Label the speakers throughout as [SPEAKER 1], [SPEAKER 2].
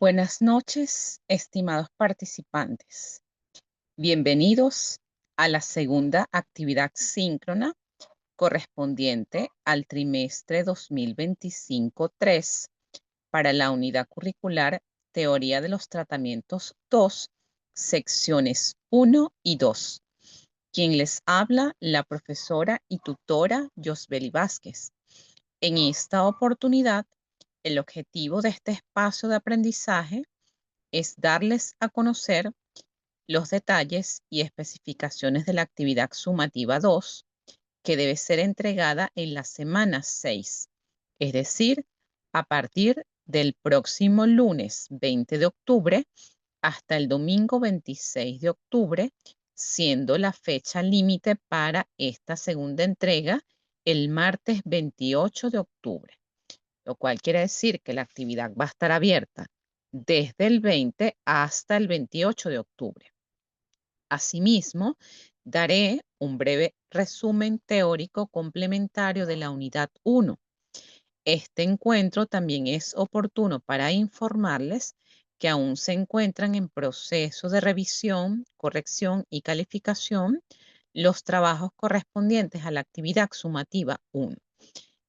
[SPEAKER 1] Buenas noches, estimados participantes. Bienvenidos a la segunda actividad síncrona correspondiente al trimestre 2025-3 para la unidad curricular Teoría de los Tratamientos 2, secciones 1 y 2. Quien les habla, la profesora y tutora Yosbeli Vázquez. En esta oportunidad, el objetivo de este espacio de aprendizaje es darles a conocer los detalles y especificaciones de la actividad sumativa 2, que debe ser entregada en la semana 6, es decir, a partir del próximo lunes 20 de octubre hasta el domingo 26 de octubre, siendo la fecha límite para esta segunda entrega el martes 28 de octubre, lo cual quiere decir que la actividad va a estar abierta desde el 20 hasta el 28 de octubre. Asimismo, daré un breve resumen teórico complementario de la unidad 1. Este encuentro también es oportuno para informarles que aún se encuentran en proceso de revisión, corrección y calificación los trabajos correspondientes a la actividad sumativa 1.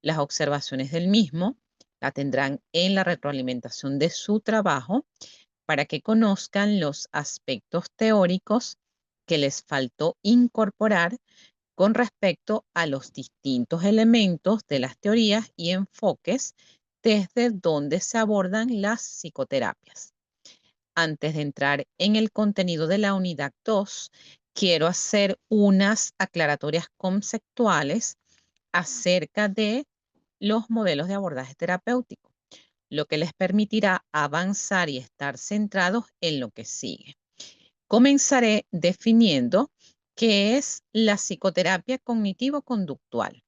[SPEAKER 1] Las observaciones del mismo la tendrán en la retroalimentación de su trabajo para que conozcan los aspectos teóricos que les faltó incorporar con respecto a los distintos elementos de las teorías y enfoques desde donde se abordan las psicoterapias. Antes de entrar en el contenido de la unidad 2, quiero hacer unas aclaratorias conceptuales acerca de los modelos de abordaje terapéutico, lo que les permitirá avanzar y estar centrados en lo que sigue. Comenzaré definiendo qué es la psicoterapia cognitivo-conductual,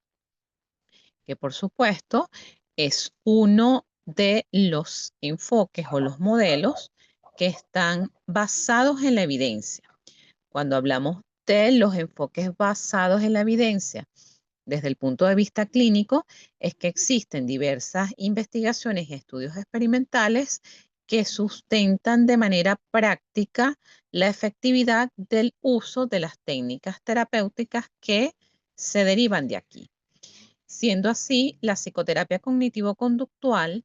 [SPEAKER 1] que por supuesto es uno de los enfoques o los modelos que están basados en la evidencia. Cuando hablamos de los enfoques basados en la evidencia, desde el punto de vista clínico, es que existen diversas investigaciones y estudios experimentales que sustentan de manera práctica la efectividad del uso de las técnicas terapéuticas que se derivan de aquí. Siendo así, la psicoterapia cognitivo-conductual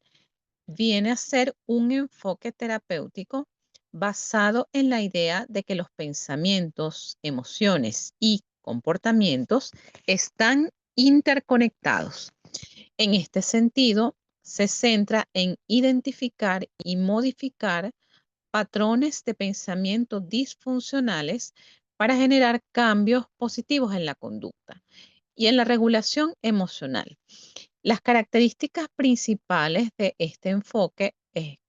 [SPEAKER 1] viene a ser un enfoque terapéutico basado en la idea de que los pensamientos, emociones y comportamientos están interconectados. En este sentido, se centra en identificar y modificar patrones de pensamiento disfuncionales para generar cambios positivos en la conducta y en la regulación emocional. Las características principales de este enfoque,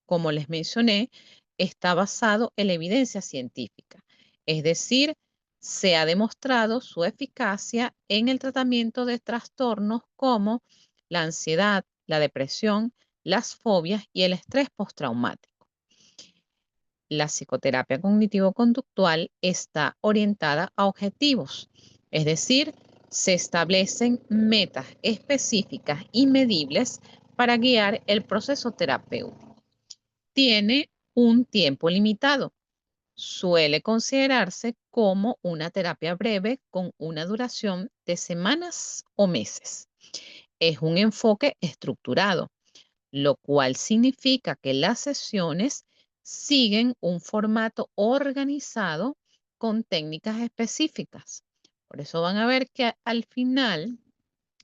[SPEAKER 1] como les mencioné, está basado en la evidencia científica, es decir, se ha demostrado su eficacia en el tratamiento de trastornos como la ansiedad, la depresión, las fobias y el estrés postraumático. La psicoterapia cognitivo-conductual está orientada a objetivos, es decir, se establecen metas específicas y medibles para guiar el proceso terapéutico. Tiene un tiempo limitado. Suele considerarse como una terapia breve con una duración de semanas o meses. Es un enfoque estructurado, lo cual significa que las sesiones siguen un formato organizado con técnicas específicas. Por eso van a ver que al final,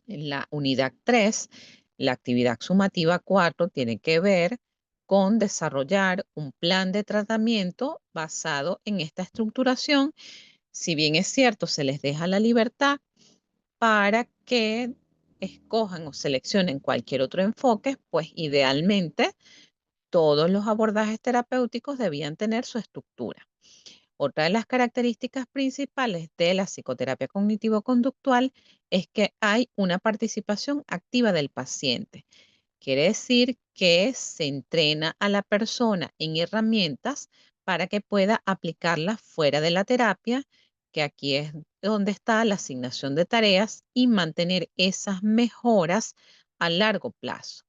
[SPEAKER 1] en la unidad 3, la actividad sumativa 4 tiene que ver con desarrollar un plan de tratamiento basado en esta estructuración. Si bien es cierto, se les deja la libertad para que escojan o seleccionen cualquier otro enfoque, pues idealmente todos los abordajes terapéuticos debían tener su estructura. Otra de las características principales de la psicoterapia cognitivo-conductual es que hay una participación activa del paciente. Quiere decir que se entrena a la persona en herramientas para que pueda aplicarlas fuera de la terapia, que aquí es donde está la asignación de tareas y mantener esas mejoras a largo plazo.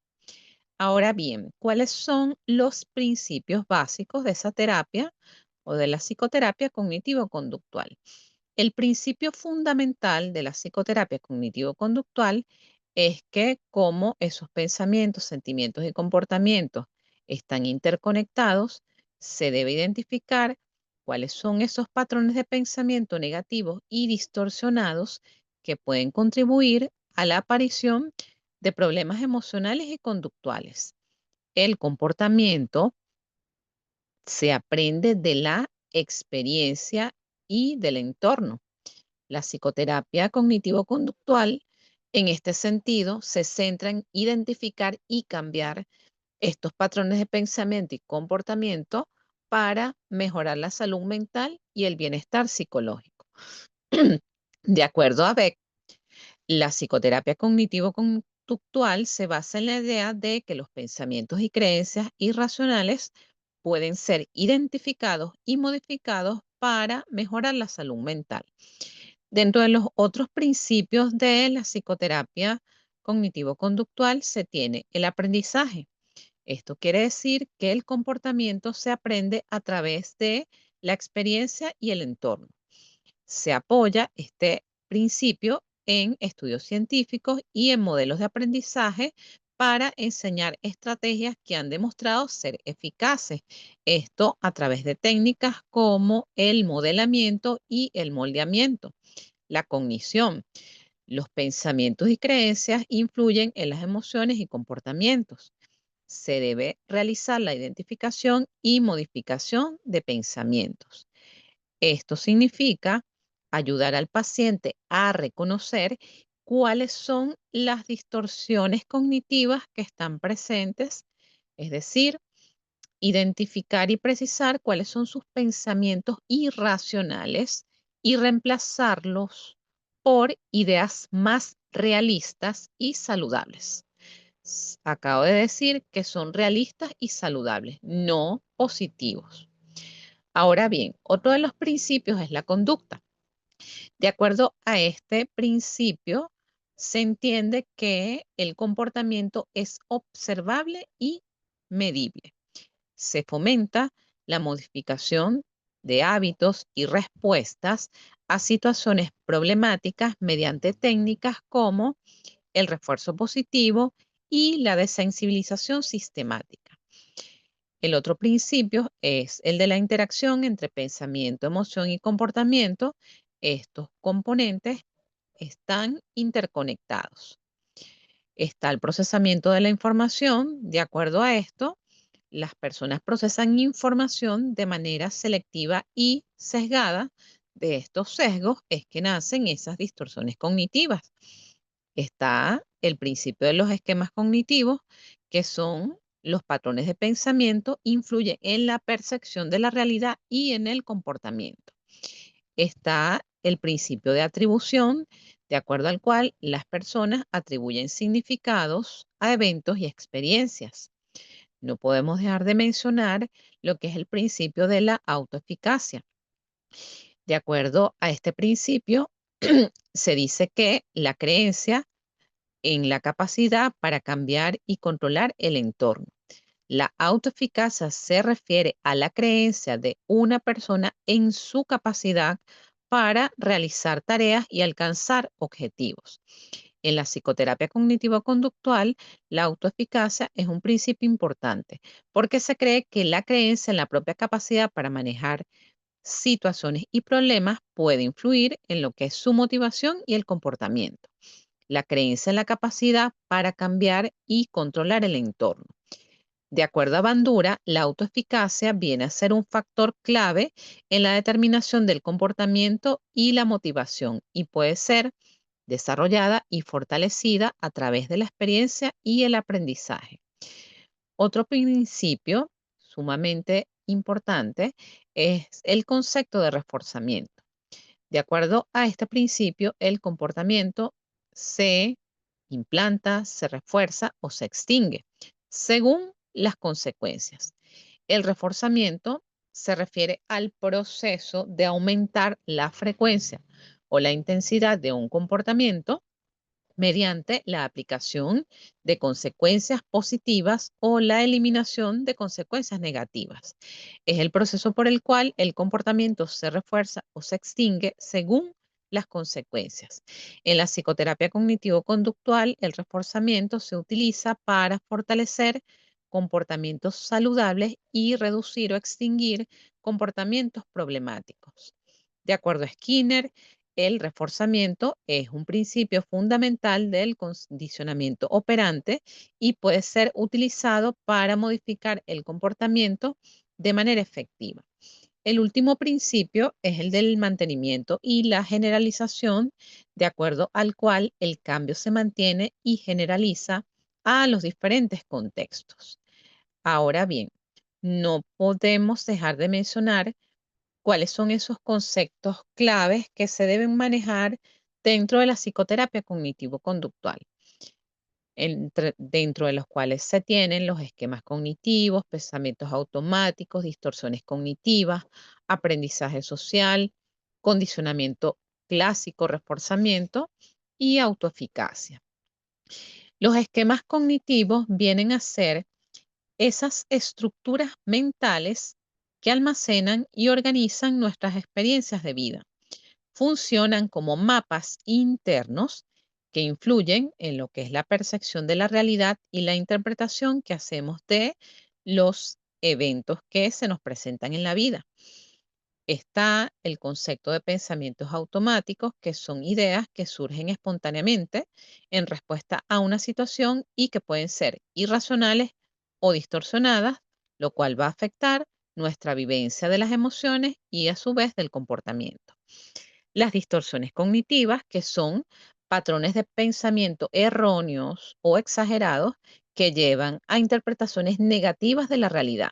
[SPEAKER 1] Ahora bien, ¿cuáles son los principios básicos de esa terapia o de la psicoterapia cognitivo-conductual? El principio fundamental de la psicoterapia cognitivo-conductual es que como esos pensamientos, sentimientos y comportamientos están interconectados, se debe identificar cuáles son esos patrones de pensamiento negativos y distorsionados que pueden contribuir a la aparición de problemas emocionales y conductuales. El comportamiento se aprende de la experiencia y del entorno. La psicoterapia cognitivo-conductual, en este sentido, se centra en identificar y cambiar estos patrones de pensamiento y comportamiento para mejorar la salud mental y el bienestar psicológico. De acuerdo a Beck, la psicoterapia cognitivo-conductual se basa en la idea de que los pensamientos y creencias irracionales pueden ser identificados y modificados para mejorar la salud mental. Dentro de los otros principios de la psicoterapia cognitivo-conductual se tiene el aprendizaje. Esto quiere decir que el comportamiento se aprende a través de la experiencia y el entorno. Se apoya este principio en estudios científicos y en modelos de aprendizaje para enseñar estrategias que han demostrado ser eficaces. Esto a través de técnicas como el modelamiento y el moldeamiento. La cognición. Los pensamientos y creencias influyen en las emociones y comportamientos. Se debe realizar la identificación y modificación de pensamientos. Esto significa ayudar al paciente a reconocer cuáles son las distorsiones cognitivas que están presentes, es decir, identificar y precisar cuáles son sus pensamientos irracionales y reemplazarlos por ideas más realistas y saludables. Acabo de decir que son realistas y saludables, no positivos. Ahora bien, otro de los principios es la conducta. De acuerdo a este principio, se entiende que el comportamiento es observable y medible. Se fomenta la modificación de hábitos y respuestas a situaciones problemáticas mediante técnicas como el refuerzo positivo y la desensibilización sistemática. El otro principio es el de la interacción entre pensamiento, emoción y comportamiento. Estos componentes están interconectados. Está el procesamiento de la información. De acuerdo a esto, las personas procesan información de manera selectiva y sesgada. De estos sesgos es que nacen esas distorsiones cognitivas. Está el principio de los esquemas cognitivos, que son los patrones de pensamiento, influyen en la percepción de la realidad y en el comportamiento. Está el principio de atribución, de acuerdo al cual las personas atribuyen significados a eventos y experiencias. No podemos dejar de mencionar lo que es el principio de la autoeficacia. De acuerdo a este principio, se dice que la creencia en la capacidad para cambiar y controlar el entorno. La autoeficacia se refiere a la creencia de una persona en su capacidad para realizar tareas y alcanzar objetivos. En la psicoterapia cognitivo-conductual, la autoeficacia es un principio importante porque se cree que la creencia en la propia capacidad para manejar situaciones y problemas puede influir en lo que es su motivación y el comportamiento. La creencia en la capacidad para cambiar y controlar el entorno. De acuerdo a Bandura, la autoeficacia viene a ser un factor clave en la determinación del comportamiento y la motivación y puede ser desarrollada y fortalecida a través de la experiencia y el aprendizaje. Otro principio sumamente importante es el concepto de reforzamiento. De acuerdo a este principio, el comportamiento se implanta, se refuerza o se extingue según las consecuencias. El reforzamiento se refiere al proceso de aumentar la frecuencia o la intensidad de un comportamiento mediante la aplicación de consecuencias positivas o la eliminación de consecuencias negativas. Es el proceso por el cual el comportamiento se refuerza o se extingue según las consecuencias. En la psicoterapia cognitivo-conductual, el reforzamiento se utiliza para fortalecer comportamientos saludables y reducir o extinguir comportamientos problemáticos. De acuerdo a Skinner, el reforzamiento es un principio fundamental del condicionamiento operante y puede ser utilizado para modificar el comportamiento de manera efectiva. El último principio es el del mantenimiento y la generalización, de acuerdo al cual el cambio se mantiene y generaliza a los diferentes contextos. Ahora bien, no podemos dejar de mencionar cuáles son esos conceptos claves que se deben manejar dentro de la psicoterapia cognitivo-conductual, dentro de los cuales se tienen los esquemas cognitivos, pensamientos automáticos, distorsiones cognitivas, aprendizaje social, condicionamiento clásico, reforzamiento y autoeficacia. Los esquemas cognitivos vienen a ser esas estructuras mentales que almacenan y organizan nuestras experiencias de vida. Funcionan como mapas internos que influyen en lo que es la percepción de la realidad y la interpretación que hacemos de los eventos que se nos presentan en la vida. Está el concepto de pensamientos automáticos, que son ideas que surgen espontáneamente en respuesta a una situación y que pueden ser irracionales o distorsionadas, lo cual va a afectar nuestra vivencia de las emociones y a su vez del comportamiento. Las distorsiones cognitivas, que son patrones de pensamiento erróneos o exagerados que llevan a interpretaciones negativas de la realidad.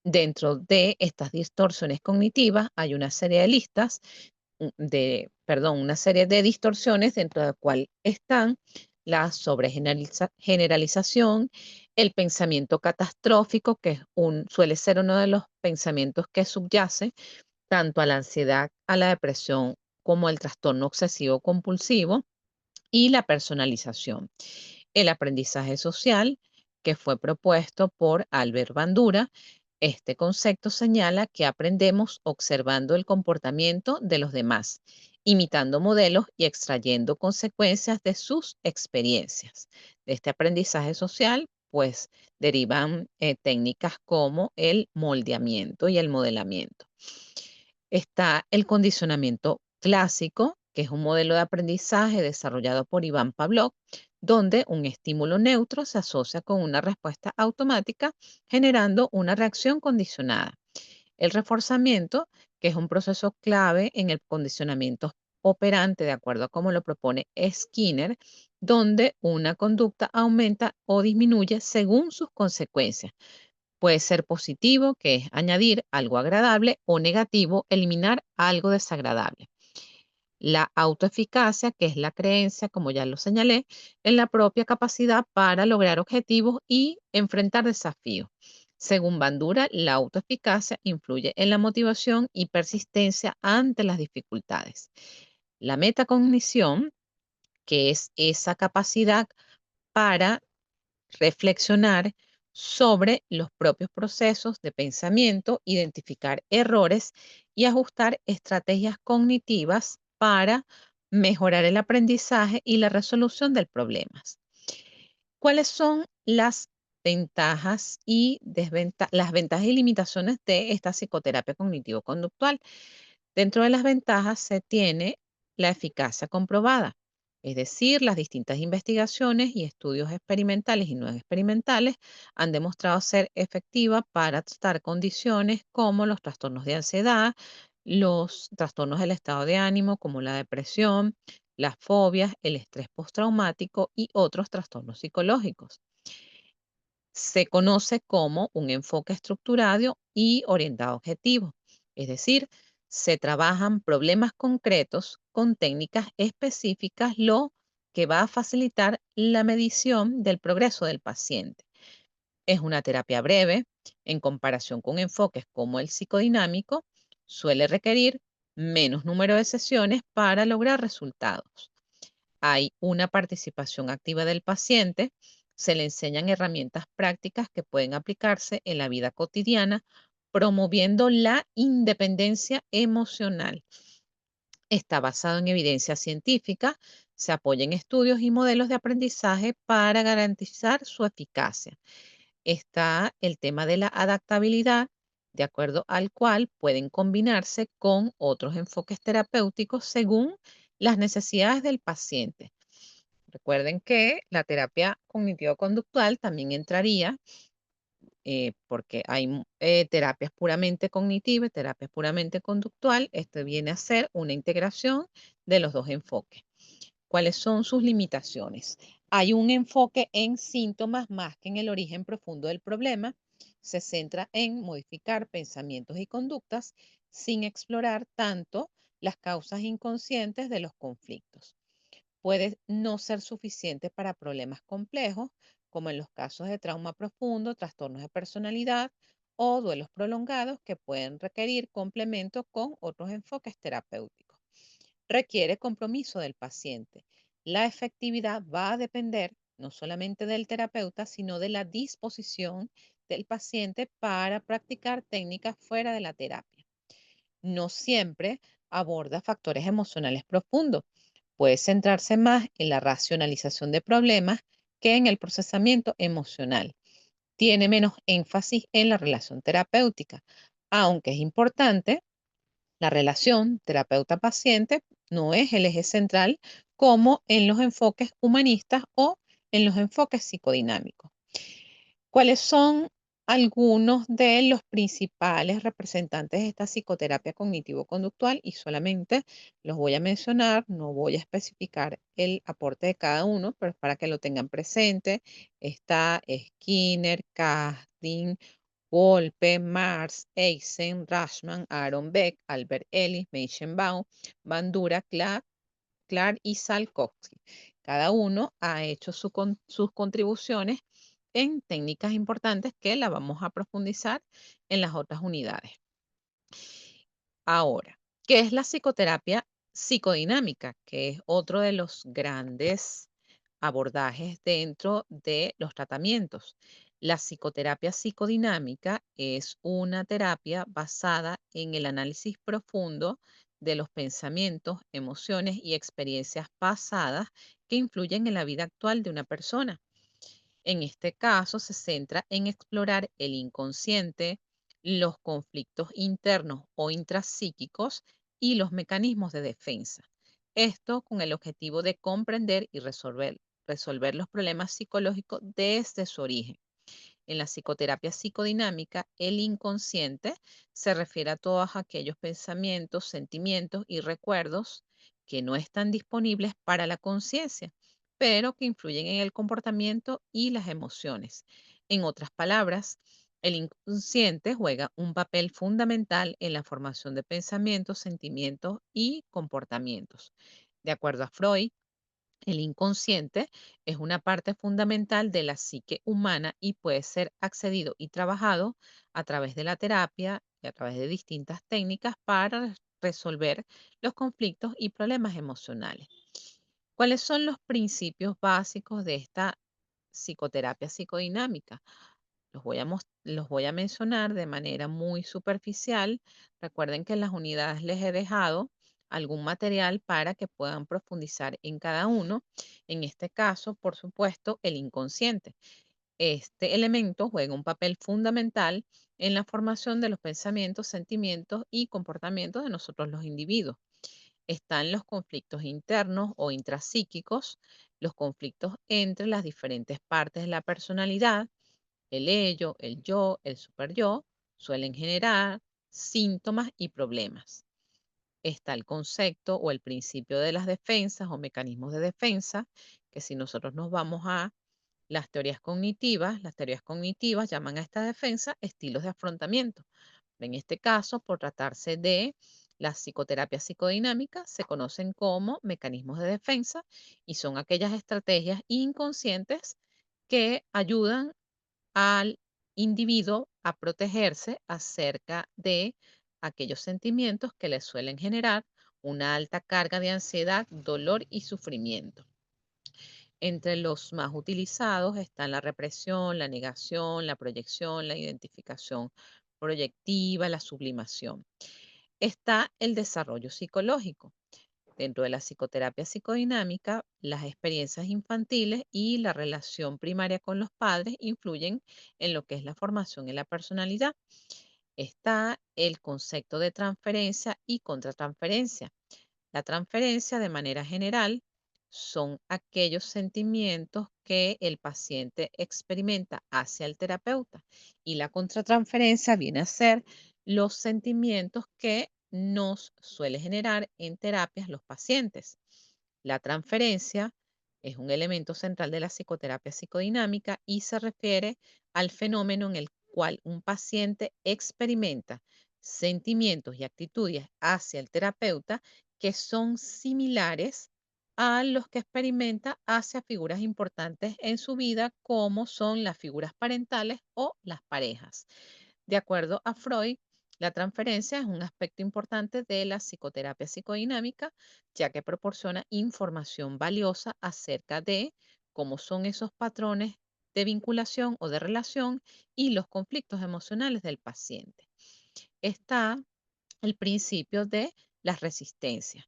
[SPEAKER 1] Dentro de estas distorsiones cognitivas hay una serie de listas una serie de distorsiones dentro de la cual están la sobregeneralización, el pensamiento catastrófico, que suele ser uno de los pensamientos que subyace tanto a la ansiedad, a la depresión, como el trastorno obsesivo compulsivo y la personalización. El aprendizaje social, que fue propuesto por Albert Bandura, este concepto señala que aprendemos observando el comportamiento de los demás, imitando modelos y extrayendo consecuencias de sus experiencias. De este aprendizaje social, pues derivan técnicas como el moldeamiento y el modelamiento. Está el condicionamiento clásico, que es un modelo de aprendizaje desarrollado por Iván Pavlov, donde un estímulo neutro se asocia con una respuesta automática, generando una reacción condicionada. El reforzamiento, que es un proceso clave en el condicionamiento operante, de acuerdo a cómo lo propone Skinner, donde una conducta aumenta o disminuye según sus consecuencias. Puede ser positivo, que es añadir algo agradable, o negativo, eliminar algo desagradable. La autoeficacia, que es la creencia, como ya lo señalé, en la propia capacidad para lograr objetivos y enfrentar desafíos. Según Bandura, la autoeficacia influye en la motivación y persistencia ante las dificultades. La metacognición, que es esa capacidad para reflexionar sobre los propios procesos de pensamiento, identificar errores y ajustar estrategias cognitivas para mejorar el aprendizaje y la resolución de problemas. ¿Cuáles son las ventajas y las ventajas y limitaciones de esta psicoterapia cognitivo-conductual? Dentro de las ventajas se tiene la eficacia comprobada, es decir, las distintas investigaciones y estudios experimentales y no experimentales han demostrado ser efectiva para tratar condiciones como los trastornos de ansiedad, los trastornos del estado de ánimo como la depresión, las fobias, el estrés postraumático y otros trastornos psicológicos. Se conoce como un enfoque estructurado y orientado a objetivos, es decir, se trabajan problemas concretos con técnicas específicas, lo que va a facilitar la medición del progreso del paciente. Es una terapia breve en comparación con enfoques como el psicodinámico, suele requerir menos número de sesiones para lograr resultados. Hay una participación activa del paciente, se le enseñan herramientas prácticas que pueden aplicarse en la vida cotidiana, promoviendo la independencia emocional. Está basado en evidencia científica, se apoya en estudios y modelos de aprendizaje para garantizar su eficacia. Está el tema de la adaptabilidad, de acuerdo al cual pueden combinarse con otros enfoques terapéuticos según las necesidades del paciente. Recuerden que la terapia cognitivo-conductual también entraría porque hay terapias puramente cognitivas, terapias puramente conductual. Esto viene a ser una integración de los dos enfoques. ¿Cuáles son sus limitaciones? Hay un enfoque en síntomas más que en el origen profundo del problema. Se centra en modificar pensamientos y conductas sin explorar tanto las causas inconscientes de los conflictos. Puede no ser suficiente para problemas complejos, como en los casos de trauma profundo, trastornos de personalidad o duelos prolongados que pueden requerir complemento con otros enfoques terapéuticos. Requiere compromiso del paciente. La efectividad va a depender no solamente del terapeuta, sino de la disposición del paciente para practicar técnicas fuera de la terapia. No siempre aborda factores emocionales profundos. Puede centrarse más en la racionalización de problemas que en el procesamiento emocional. Tiene menos énfasis en la relación terapéutica, aunque es importante. La relación terapeuta-paciente no es el eje central como en los enfoques humanistas o en los enfoques psicodinámicos. ¿Cuáles son algunos de los principales representantes de esta psicoterapia cognitivo-conductual? Y solamente los voy a mencionar, no voy a especificar el aporte de cada uno, pero es para que lo tengan presente. Está Skinner, Casting, Wolpe, Mars, Eisen, Rashman, Aaron Beck, Albert Ellis, Meichenbaum, Bandura, Clark y Salkowski. Cada uno ha hecho sus contribuciones en técnicas importantes que la vamos a profundizar en las otras unidades. Ahora, ¿qué es la psicoterapia psicodinámica? Que es otro de los grandes abordajes dentro de los tratamientos. La psicoterapia psicodinámica es una terapia basada en el análisis profundo de los pensamientos, emociones y experiencias pasadas que influyen en la vida actual de una persona. En este caso, se centra en explorar el inconsciente, los conflictos internos o intrapsíquicos y los mecanismos de defensa. Esto con el objetivo de comprender y resolver los problemas psicológicos desde su origen. En la psicoterapia psicodinámica, el inconsciente se refiere a todos aquellos pensamientos, sentimientos y recuerdos que no están disponibles para la conciencia, pero que influyen en el comportamiento y las emociones. En otras palabras, el inconsciente juega un papel fundamental en la formación de pensamientos, sentimientos y comportamientos. De acuerdo a Freud, el inconsciente es una parte fundamental de la psique humana y puede ser accedido y trabajado a través de la terapia y a través de distintas técnicas para resolver los conflictos y problemas emocionales. ¿Cuáles son los principios básicos de esta psicoterapia psicodinámica? Los voy a mencionar de manera muy superficial. Recuerden que en las unidades les he dejado algún material para que puedan profundizar en cada uno. En este caso, por supuesto, el inconsciente. Este elemento juega un papel fundamental en la formación de los pensamientos, sentimientos y comportamientos de nosotros los individuos. Están los conflictos internos o intrapsíquicos, los conflictos entre las diferentes partes de la personalidad, el ello, el yo, el superyo, suelen generar síntomas y problemas. Está el concepto o el principio de las defensas o mecanismos de defensa, que si nosotros nos vamos a las teorías cognitivas llaman a esta defensa estilos de afrontamiento. En este caso, por tratarse de la psicoterapia psicodinámica, se conocen como mecanismos de defensa y son aquellas estrategias inconscientes que ayudan al individuo a protegerse acerca de aquellos sentimientos que le suelen generar una alta carga de ansiedad, dolor y sufrimiento. Entre los más utilizados están la represión, la negación, la proyección, la identificación proyectiva, la sublimación. Está el desarrollo psicológico. Dentro de la psicoterapia psicodinámica, las experiencias infantiles y la relación primaria con los padres influyen en lo que es la formación y la personalidad. Está el concepto de transferencia y contratransferencia. La transferencia, de manera general, son aquellos sentimientos que el paciente experimenta hacia el terapeuta y la contratransferencia viene a ser los sentimientos que nos suele generar en terapias los pacientes. La transferencia es un elemento central de la psicoterapia psicodinámica y se refiere al fenómeno en el cual un paciente experimenta sentimientos y actitudes hacia el terapeuta que son similares a los que experimenta hacia figuras importantes en su vida, como son las figuras parentales o las parejas. De acuerdo a Freud, la transferencia es un aspecto importante de la psicoterapia psicodinámica, ya que proporciona información valiosa acerca de cómo son esos patrones de vinculación o de relación y los conflictos emocionales del paciente. Está el principio de las resistencias,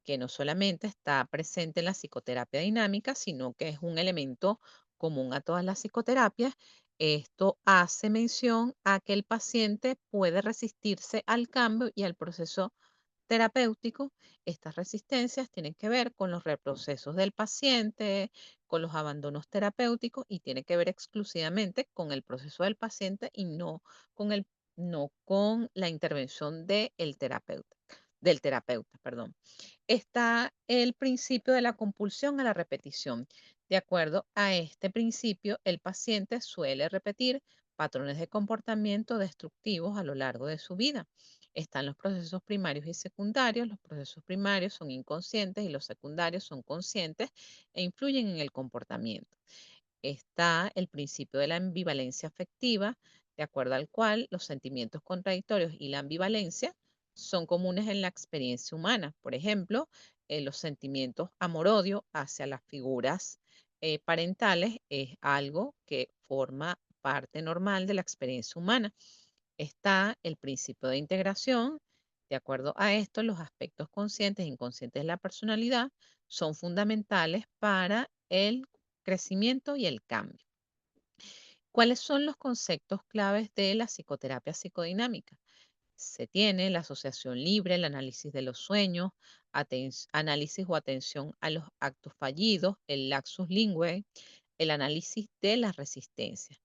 [SPEAKER 1] que no solamente está presente en la psicoterapia dinámica, sino que es un elemento común a todas las psicoterapias. Esto hace mención a que el paciente puede resistirse al cambio y al proceso terapéutico. Estas resistencias tienen que ver con los reprocesos del paciente, con los abandonos terapéuticos y tiene que ver exclusivamente con el proceso del paciente y no con la intervención del terapeuta, perdón. Está el principio de la compulsión a la repetición. De acuerdo a este principio, el paciente suele repetir patrones de comportamiento destructivos a lo largo de su vida. Están los procesos primarios y secundarios. Los procesos primarios son inconscientes y los secundarios son conscientes e influyen en el comportamiento. Está el principio de la ambivalencia afectiva, de acuerdo al cual los sentimientos contradictorios y la ambivalencia son comunes en la experiencia humana. Por ejemplo, los sentimientos amor-odio hacia las figuras parentales es algo que forma parte normal de la experiencia humana. Está el principio de integración. De acuerdo a esto, los aspectos conscientes e inconscientes de la personalidad son fundamentales para el crecimiento y el cambio. ¿Cuáles son los conceptos claves de la psicoterapia psicodinámica? Se tiene la asociación libre, el análisis de los sueños, análisis o atención a los actos fallidos, el laxus linguae, el análisis de las resistencias.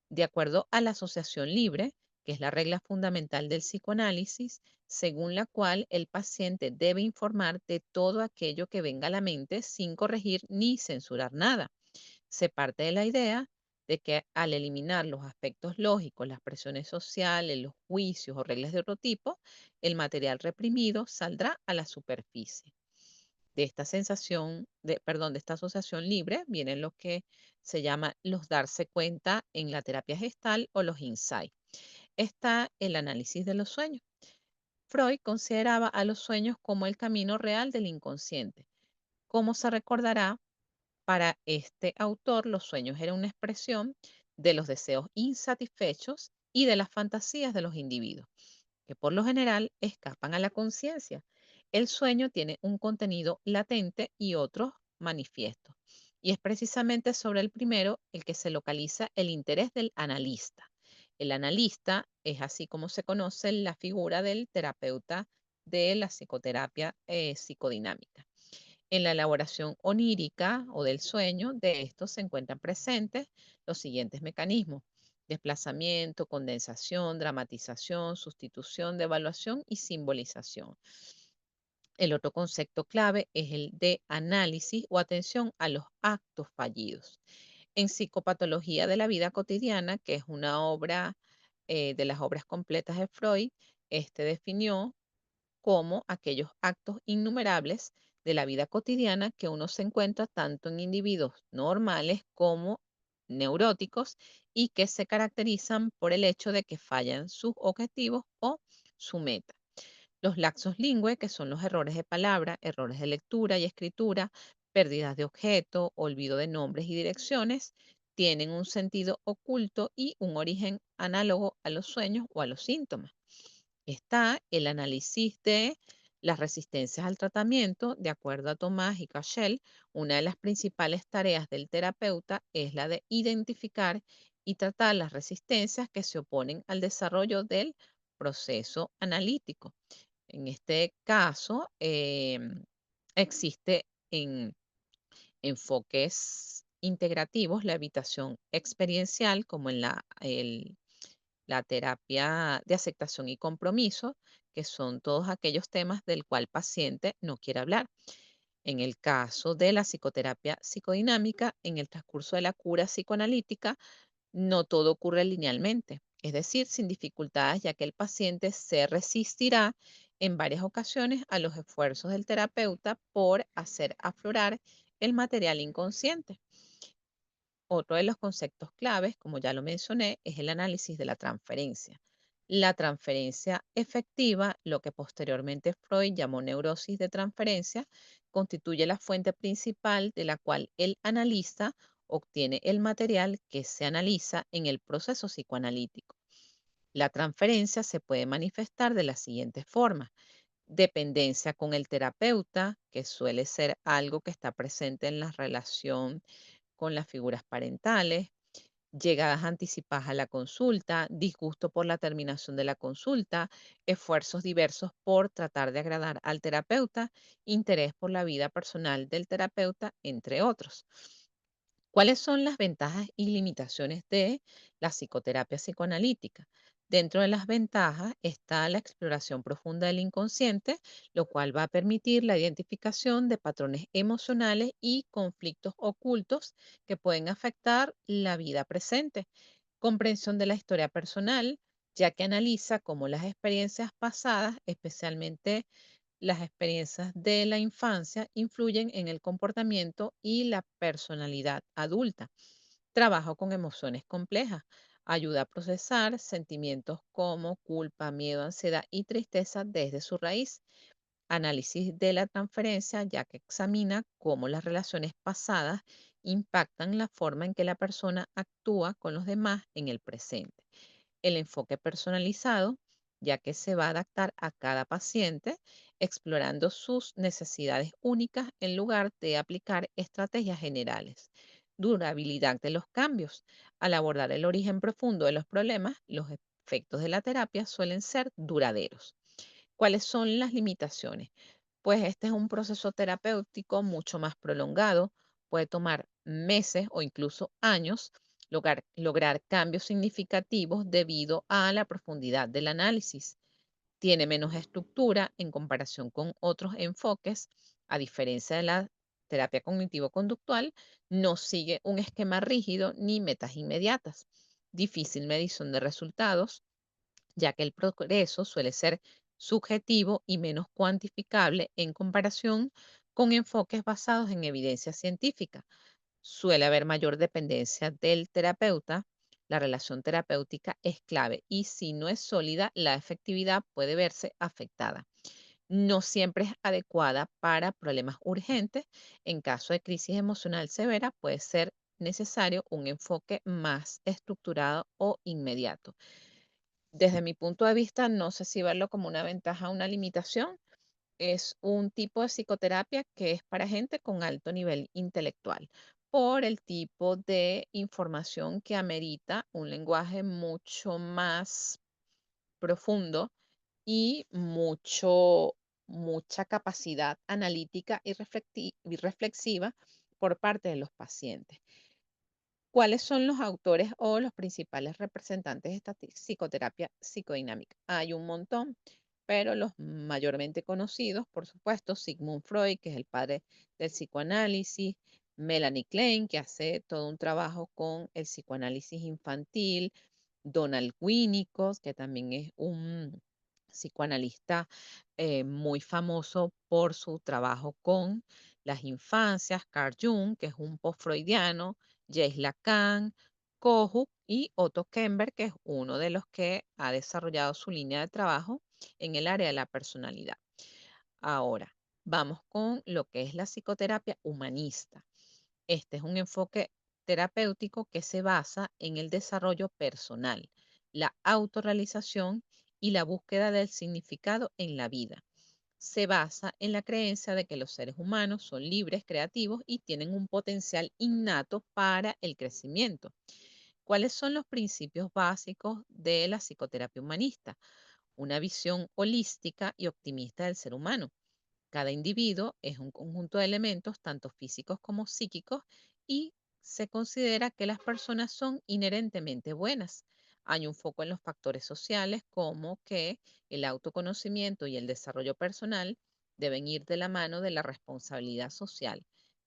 [SPEAKER 1] De acuerdo a la asociación libre, que es la regla fundamental del psicoanálisis, según la cual el paciente debe informar de todo aquello que venga a la mente sin corregir ni censurar nada. Se parte de la idea de que al eliminar los aspectos lógicos, las presiones sociales, los juicios o reglas de otro tipo, el material reprimido saldrá a la superficie. De esta de esta asociación libre vienen lo que se llama los darse cuenta en la terapia gestal o los insights. Está el análisis de los sueños. Freud consideraba a los sueños como el camino real del inconsciente. Como se recordará, para este autor, los sueños eran una expresión de los deseos insatisfechos y de las fantasías de los individuos, que por lo general escapan a la conciencia. El sueño tiene un contenido latente y otros manifiesto. Y es precisamente sobre el primero el que se localiza el interés del analista. El analista es así como se conoce la figura del terapeuta de la psicoterapia psicodinámica. En la elaboración onírica o del sueño, de estos se encuentran presentes los siguientes mecanismos: desplazamiento, condensación, dramatización, sustitución, devaluación y simbolización. El otro concepto clave es el de análisis o atención a los actos fallidos. En Psicopatología de la vida cotidiana, que es una obra de las obras completas de Freud, este definió como aquellos actos innumerables de la vida cotidiana que uno se encuentra tanto en individuos normales como neuróticos y que se caracterizan por el hecho de que fallan sus objetivos o su meta. Los laxos lingüe, que son los errores de palabra, errores de lectura y escritura, Pérdidas de objeto, olvido de nombres y direcciones tienen un sentido oculto y un origen análogo a los sueños o a los síntomas. Está el análisis de las resistencias al tratamiento. De acuerdo a Tomás y Cashel, una de las principales tareas del terapeuta es la de identificar y tratar las resistencias que se oponen al desarrollo del proceso analítico. En este caso, existe en enfoques integrativos la evitación experiencial, como en la terapia de aceptación y compromiso, que son todos aquellos temas del cual el paciente no quiere hablar. En el caso de la psicoterapia psicodinámica, en el transcurso de la cura psicoanalítica, no todo ocurre linealmente, es decir, sin dificultades, ya que el paciente se resistirá en varias ocasiones a los esfuerzos del terapeuta por hacer aflorar el material inconsciente. Otro de los conceptos claves, como ya lo mencioné, es el análisis de la transferencia. La transferencia efectiva, lo que posteriormente Freud llamó neurosis de transferencia, constituye la fuente principal de la cual el analista obtiene el material que se analiza en el proceso psicoanalítico. La transferencia se puede manifestar de las siguientes formas: dependencia con el terapeuta, que suele ser algo que está presente en la relación con las figuras parentales; llegadas anticipadas a la consulta, disgusto por la terminación de la consulta, esfuerzos diversos por tratar de agradar al terapeuta, interés por la vida personal del terapeuta, entre otros. ¿Cuáles son las ventajas y limitaciones de la psicoterapia psicoanalítica? Dentro de las ventajas está la exploración profunda del inconsciente, lo cual va a permitir la identificación de patrones emocionales y conflictos ocultos que pueden afectar la vida presente. Comprensión de la historia personal, ya que analiza cómo las experiencias pasadas, especialmente las experiencias de la infancia, influyen en el comportamiento y la personalidad adulta. Trabajo con emociones complejas. Ayuda a procesar sentimientos como culpa, miedo, ansiedad y tristeza desde su raíz. Análisis de la transferencia, ya que examina cómo las relaciones pasadas impactan la forma en que la persona actúa con los demás en el presente. El enfoque personalizado, ya que se va a adaptar a cada paciente, explorando sus necesidades únicas en lugar de aplicar estrategias generales. Durabilidad de los cambios. Al abordar el origen profundo de los problemas, los efectos de la terapia suelen ser duraderos. ¿Cuáles son las limitaciones? Pues este es un proceso terapéutico mucho más prolongado, puede tomar meses o incluso años lograr cambios significativos debido a la profundidad del análisis. Tiene menos estructura en comparación con otros enfoques, a diferencia de la terapia cognitivo-conductual, no sigue un esquema rígido ni metas inmediatas. Difícil medición de resultados, ya que el progreso suele ser subjetivo y menos cuantificable en comparación con enfoques basados en evidencia científica. Suele haber mayor dependencia del terapeuta. La relación terapéutica es clave y si no es sólida, la efectividad puede verse afectada. No siempre es adecuada para problemas urgentes. En caso de crisis emocional severa, puede ser necesario un enfoque más estructurado o inmediato. Desde mi punto de vista, no sé si verlo como una ventaja o una limitación. Es un tipo de psicoterapia que es para gente con alto nivel intelectual, por el tipo de información que amerita un lenguaje mucho más profundo y mucha capacidad analítica y y reflexiva por parte de los pacientes. ¿Cuáles son los autores o los principales representantes de esta psicoterapia psicodinámica? Hay un montón, pero los mayormente conocidos, por supuesto, Sigmund Freud, que es el padre del psicoanálisis; Melanie Klein, que hace todo un trabajo con el psicoanálisis infantil; Donald Winnicott, que también es un psicoanalista muy famoso por su trabajo con las infancias; Carl Jung, que es un post-freudiano; Jacques Lacan, Kohut y Otto Kemper, que es uno de los que ha desarrollado su línea de trabajo en el área de la personalidad. Ahora, Vamos con lo que es la psicoterapia humanista. Este es un enfoque terapéutico que se basa en el desarrollo personal, la autorrealización y la búsqueda del significado en la vida. Se basa en la creencia de que los seres humanos son libres, creativos y tienen un potencial innato para el crecimiento. ¿Cuáles son los principios básicos de la psicoterapia humanista? Una visión holística y optimista del ser humano. Cada individuo es un conjunto de elementos, tanto físicos como psíquicos, y se considera que las personas son inherentemente buenas. Hay un foco en los factores sociales, como que el autoconocimiento y el desarrollo personal deben ir de la mano de la responsabilidad social.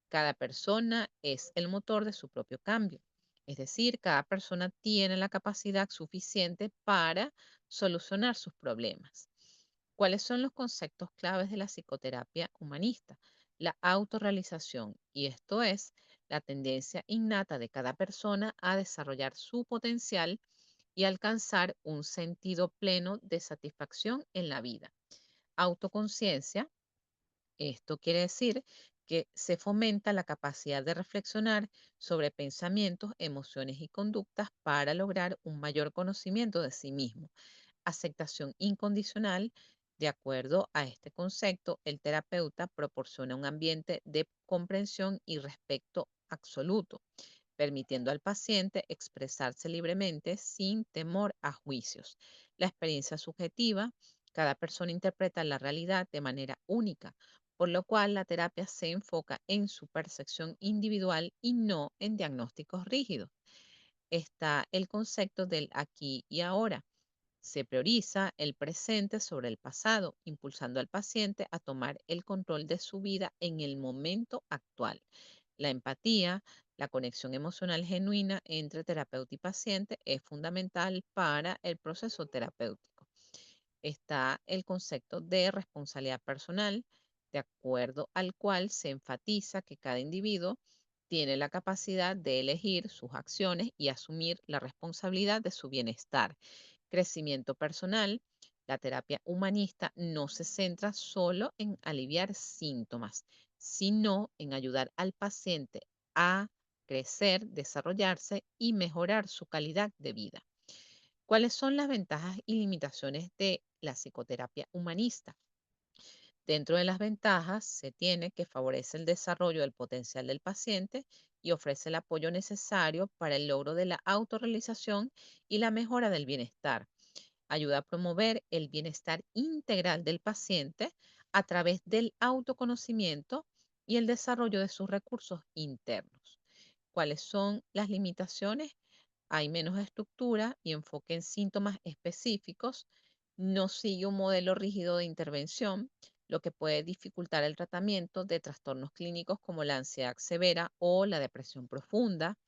[SPEAKER 1] Cada persona es el motor de su propio cambio. Es decir, cada persona tiene la capacidad suficiente para solucionar sus problemas. ¿Cuáles son los conceptos claves de la psicoterapia humanista? La autorrealización, y esto es la tendencia innata de cada persona a desarrollar su potencial y alcanzar un sentido pleno de satisfacción en la vida. Autoconciencia, esto quiere decir que se fomenta la capacidad de reflexionar sobre pensamientos, emociones y conductas para lograr un mayor conocimiento de sí mismo. Aceptación incondicional. De acuerdo a este concepto, el terapeuta proporciona un ambiente de comprensión y respeto absoluto, permitiendo al paciente expresarse libremente sin temor a juicios. La experiencia subjetiva, cada persona interpreta la realidad de manera única, por lo cual la terapia se enfoca en su percepción individual y no en diagnósticos rígidos. Está el concepto del aquí y ahora. Se prioriza el presente sobre el pasado, impulsando al paciente a tomar el control de su vida en el momento actual. La empatía, la conexión emocional genuina entre terapeuta y paciente es fundamental para el proceso terapéutico. Está el concepto de responsabilidad personal, de acuerdo al cual se enfatiza que cada individuo tiene la capacidad de elegir sus acciones y asumir la responsabilidad de su bienestar. Crecimiento personal. La terapia humanista no se centra solo en aliviar síntomas, sino en ayudar al paciente a crecer, desarrollarse y mejorar su calidad de vida. ¿Cuáles son las ventajas y limitaciones de la psicoterapia humanista? Dentro de las ventajas se tiene que favorece el desarrollo del potencial del paciente y ofrece el apoyo necesario para el logro de la autorrealización y la mejora del bienestar. Ayuda a promover el bienestar integral del paciente a través del autoconocimiento y el desarrollo de sus recursos internos. ¿Cuáles son las limitaciones? Hay menos estructura y enfoque en síntomas específicos, no sigue un modelo rígido de intervención, lo que puede dificultar el tratamiento de trastornos clínicos como la ansiedad severa o la depresión profunda.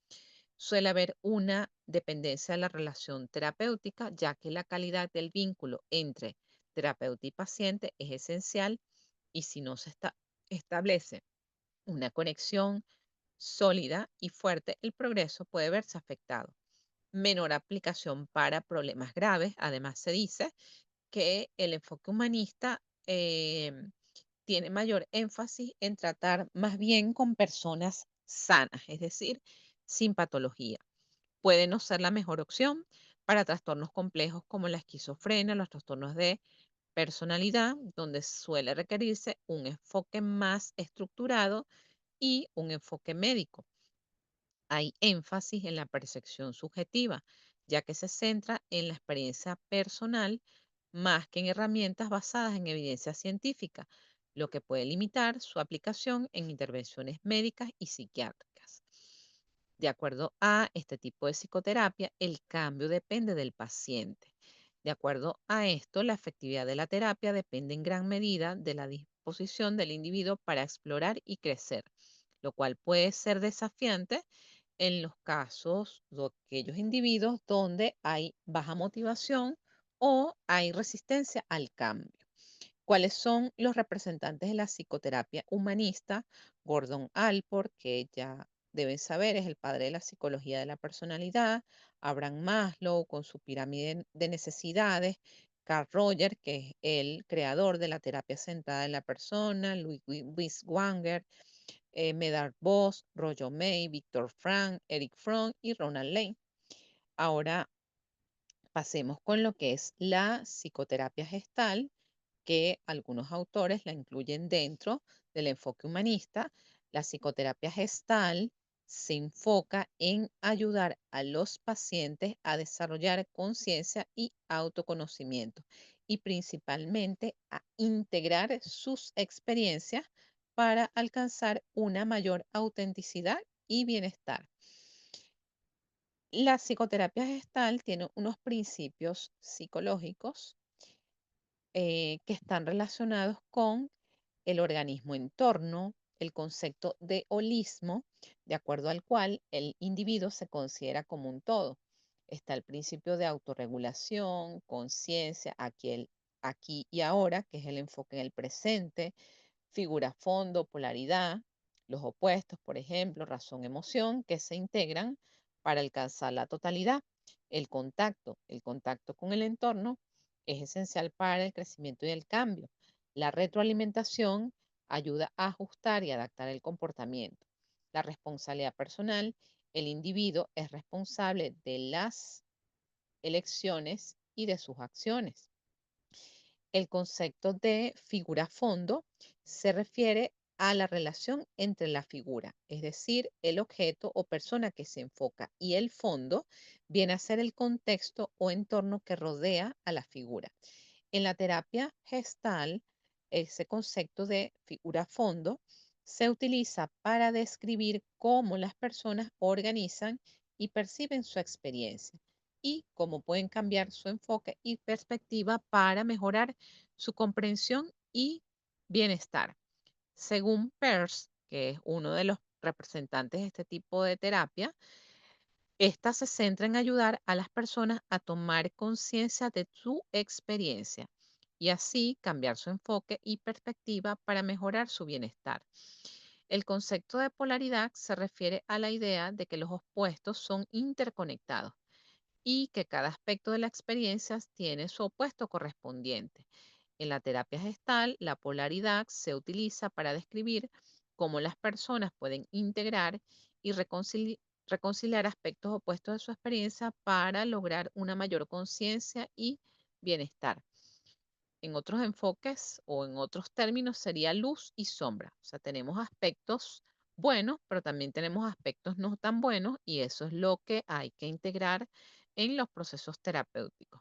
[SPEAKER 1] Suele haber una dependencia de la relación terapéutica, ya que la calidad del vínculo entre terapeuta y paciente es esencial y si no establece una conexión sólida y fuerte, el progreso puede verse afectado. Menor aplicación para problemas graves. Además, se dice que el enfoque humanista tiene mayor énfasis en tratar más bien con personas sanas, es decir, sin patología. Puede no ser la mejor opción para trastornos complejos como la esquizofrenia, los trastornos de personalidad, donde suele requerirse un enfoque más estructurado y un enfoque médico. Hay énfasis en la percepción subjetiva, ya que se centra en la experiencia personal más que en herramientas basadas en evidencia científica, lo que puede limitar su aplicación en intervenciones médicas y psiquiátricas. De acuerdo a este tipo de psicoterapia, el cambio depende del paciente. De acuerdo a esto, la efectividad de la terapia depende en gran medida de la disposición del individuo para explorar y crecer, lo cual puede ser desafiante en los casos de aquellos individuos donde hay baja motivación o hay resistencia al cambio. ¿Cuáles son los representantes de la psicoterapia humanista? Gordon Allport, que ya deben saber, es el padre de la psicología de la personalidad. Abraham Maslow, con su pirámide de necesidades, Carl Rogers, que es el creador de la terapia centrada en la persona, Louis Wanger, Medard Voss, Roger May, Viktor Frank, Eric Fromm y Ronald Lane. Ahora pasemos con lo que es la psicoterapia gestal, que algunos autores la incluyen dentro del enfoque humanista. La psicoterapia gestal se enfoca en ayudar a los pacientes a desarrollar conciencia y autoconocimiento y principalmente a integrar sus experiencias para alcanzar una mayor autenticidad y bienestar. La psicoterapia gestal tiene unos principios psicológicos que están relacionados con el organismo entorno, el concepto de holismo, de acuerdo al cual el individuo se considera como un todo. Está el principio de autorregulación, conciencia, aquí y ahora, que es el enfoque en el presente, figura, fondo, polaridad, los opuestos, por ejemplo, razón, emoción, que se integran para alcanzar la totalidad. El contacto con el entorno es esencial para el crecimiento y el cambio. La retroalimentación ayuda a ajustar y adaptar el comportamiento. La responsabilidad personal, el individuo es responsable de las elecciones y de sus acciones. El concepto de figura-fondo se refiere a la relación entre la figura, es decir, el objeto o persona que se enfoca, y el fondo viene a ser el contexto o entorno que rodea a la figura. En la terapia gestal, ese concepto de figura-fondo se utiliza para describir cómo las personas organizan y perciben su experiencia y cómo pueden cambiar su enfoque y perspectiva para mejorar su comprensión y bienestar. Según Peirce, que es uno de los representantes de este tipo de terapia, esta se centra en ayudar a las personas a tomar conciencia de su experiencia y así cambiar su enfoque y perspectiva para mejorar su bienestar. El concepto de polaridad se refiere a la idea de que los opuestos son interconectados y que cada aspecto de la experiencia tiene su opuesto correspondiente. En la terapia gestal, la polaridad se utiliza para describir cómo las personas pueden integrar y reconciliar aspectos opuestos de su experiencia para lograr una mayor conciencia y bienestar. En otros enfoques o en otros términos sería luz y sombra. O sea, tenemos aspectos buenos, pero también tenemos aspectos no tan buenos y eso es lo que hay que integrar en los procesos terapéuticos.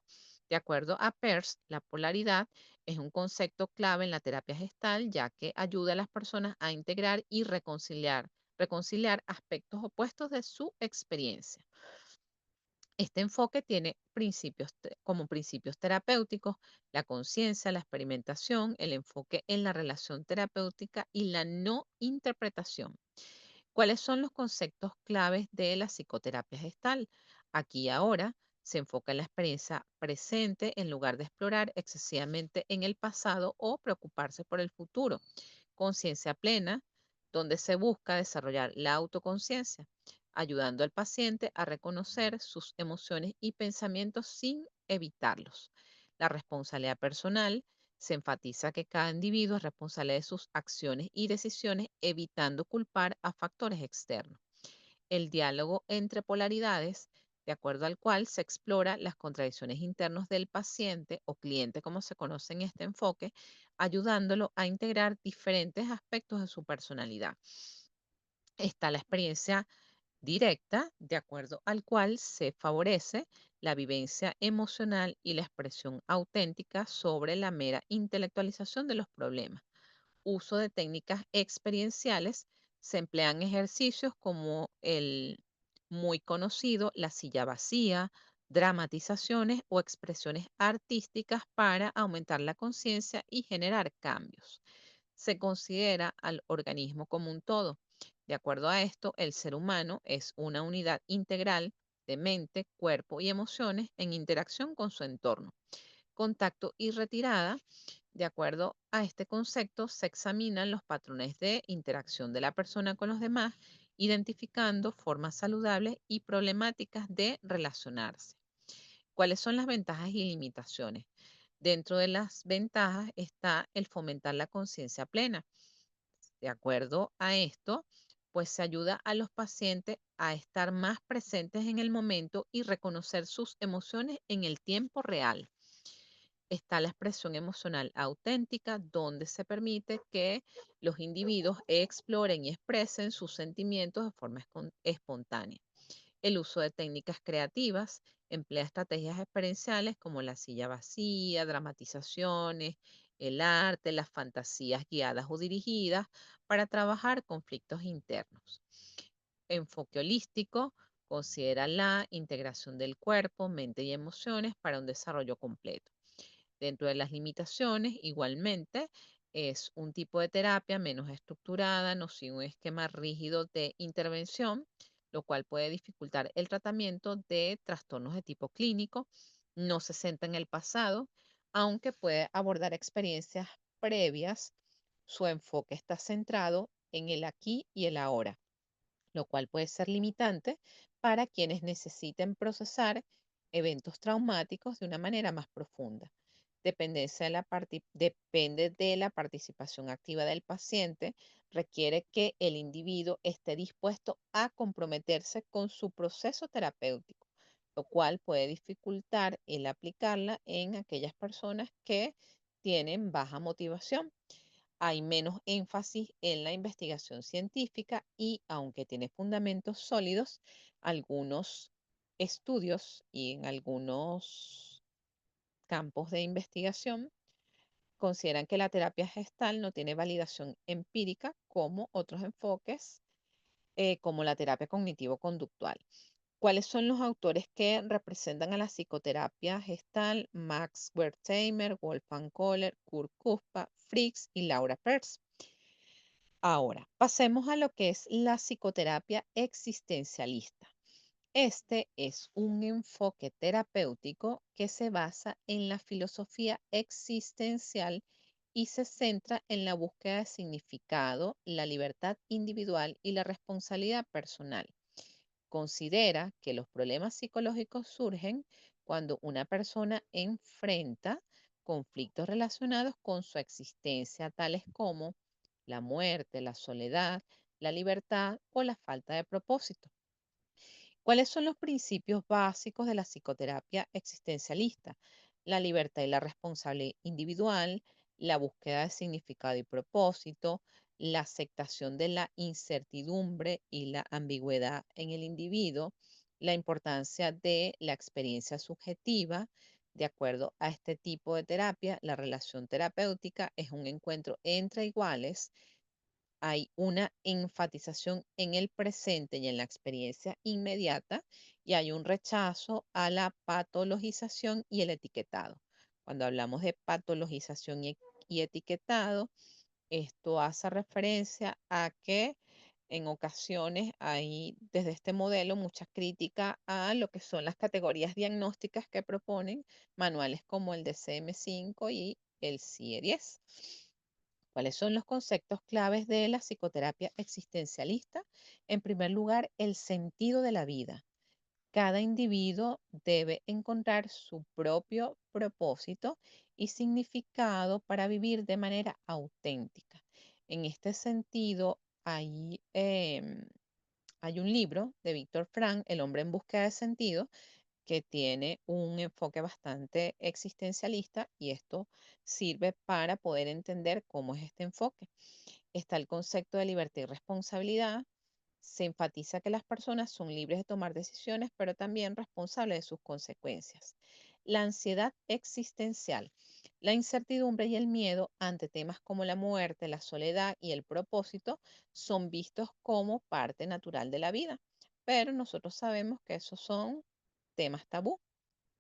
[SPEAKER 1] De acuerdo a Peirce, la polaridad es un concepto clave en la terapia gestal, ya que ayuda a las personas a integrar y reconciliar aspectos opuestos de su experiencia. Este enfoque tiene como principios terapéuticos la conciencia, la experimentación, el enfoque en la relación terapéutica y la no interpretación. ¿Cuáles son los conceptos claves de la psicoterapia gestal? Aquí y ahora se enfoca en la experiencia presente en lugar de explorar excesivamente en el pasado o preocuparse por el futuro. Conciencia plena, donde se busca desarrollar la autoconciencia, ayudando al paciente a reconocer sus emociones y pensamientos sin evitarlos. La responsabilidad personal, se enfatiza que cada individuo es responsable de sus acciones y decisiones, evitando culpar a factores externos. El diálogo entre polaridades, de acuerdo al cual se explora las contradicciones internas del paciente o cliente, como se conoce en este enfoque, ayudándolo a integrar diferentes aspectos de su personalidad. Está la experiencia directa, de acuerdo al cual se favorece la vivencia emocional y la expresión auténtica sobre la mera intelectualización de los problemas. Uso de técnicas experienciales, se emplean ejercicios como el muy conocido la silla vacía, dramatizaciones o expresiones artísticas para aumentar la conciencia y generar cambios. Se considera al organismo como un todo. De acuerdo a esto, el ser humano es una unidad integral de mente, cuerpo y emociones en interacción con su entorno. Contacto y retirada. De acuerdo a este concepto, se examinan los patrones de interacción de la persona con los demás, identificando formas saludables y problemáticas de relacionarse. ¿Cuáles son las ventajas y limitaciones? Dentro de las ventajas está el fomentar la conciencia plena. De acuerdo a esto, pues se ayuda a los pacientes a estar más presentes en el momento y reconocer sus emociones en el tiempo real. Está la expresión emocional auténtica, donde se permite que los individuos exploren y expresen sus sentimientos de forma espontánea. El uso de técnicas creativas emplea estrategias experienciales como la silla vacía, dramatizaciones, el arte, las fantasías guiadas o dirigidas para trabajar conflictos internos. Enfoque holístico considera la integración del cuerpo, mente y emociones para un desarrollo completo. Dentro de las limitaciones, igualmente, es un tipo de terapia menos estructurada, no sigue un esquema rígido de intervención, lo cual puede dificultar el tratamiento de trastornos de tipo clínico. No se centra en el pasado, aunque puede abordar experiencias previas. Su enfoque está centrado en el aquí y el ahora, lo cual puede ser limitante para quienes necesiten procesar eventos traumáticos de una manera más profunda. Depende de la participación activa del paciente, requiere que el individuo esté dispuesto a comprometerse con su proceso terapéutico, lo cual puede dificultar el aplicarla en aquellas personas que tienen baja motivación. Hay menos énfasis en la investigación científica y, aunque tiene fundamentos sólidos, algunos estudios y en algunos campos de investigación consideran que la terapia gestal no tiene validación empírica como otros enfoques, como la terapia cognitivo-conductual. ¿Cuáles son los autores que representan a la psicoterapia gestal? Max Wertheimer, Wolfgang Kohler, Kurt Kupka, Fritz y Laura Pers. Ahora, pasemos a lo que es la psicoterapia existencialista. Este es un enfoque terapéutico que se basa en la filosofía existencial y se centra en la búsqueda de significado, la libertad individual y la responsabilidad personal. Considera que los problemas psicológicos surgen cuando una persona enfrenta conflictos relacionados con su existencia, tales como la muerte, la soledad, la libertad o la falta de propósito. ¿Cuáles son los principios básicos de la psicoterapia existencialista? La libertad y la responsabilidad individual, la búsqueda de significado y propósito, la aceptación de la incertidumbre y la ambigüedad en el individuo, la importancia de la experiencia subjetiva. De acuerdo a este tipo de terapia, la relación terapéutica es un encuentro entre iguales. Hay una enfatización en el presente y en la experiencia inmediata, y hay un rechazo a la patologización y el etiquetado. Cuando hablamos de patologización y etiquetado, esto hace referencia a que en ocasiones hay desde este modelo mucha crítica a lo que son las categorías diagnósticas que proponen manuales como el DSM-5 y el CIE-10. ¿Cuáles son los conceptos claves de la psicoterapia existencialista? En primer lugar, el sentido de la vida. Cada individuo debe encontrar su propio propósito y significado para vivir de manera auténtica. En este sentido, hay un libro de Víctor Frank, El hombre en búsqueda de sentido, que tiene un enfoque bastante existencialista, y esto sirve para poder entender cómo es este enfoque. Está el concepto de libertad y responsabilidad. Se enfatiza que las personas son libres de tomar decisiones, pero también responsables de sus consecuencias. La ansiedad existencial. La incertidumbre y el miedo ante temas como la muerte, la soledad y el propósito son vistos como parte natural de la vida, pero nosotros sabemos que esos son temas tabú.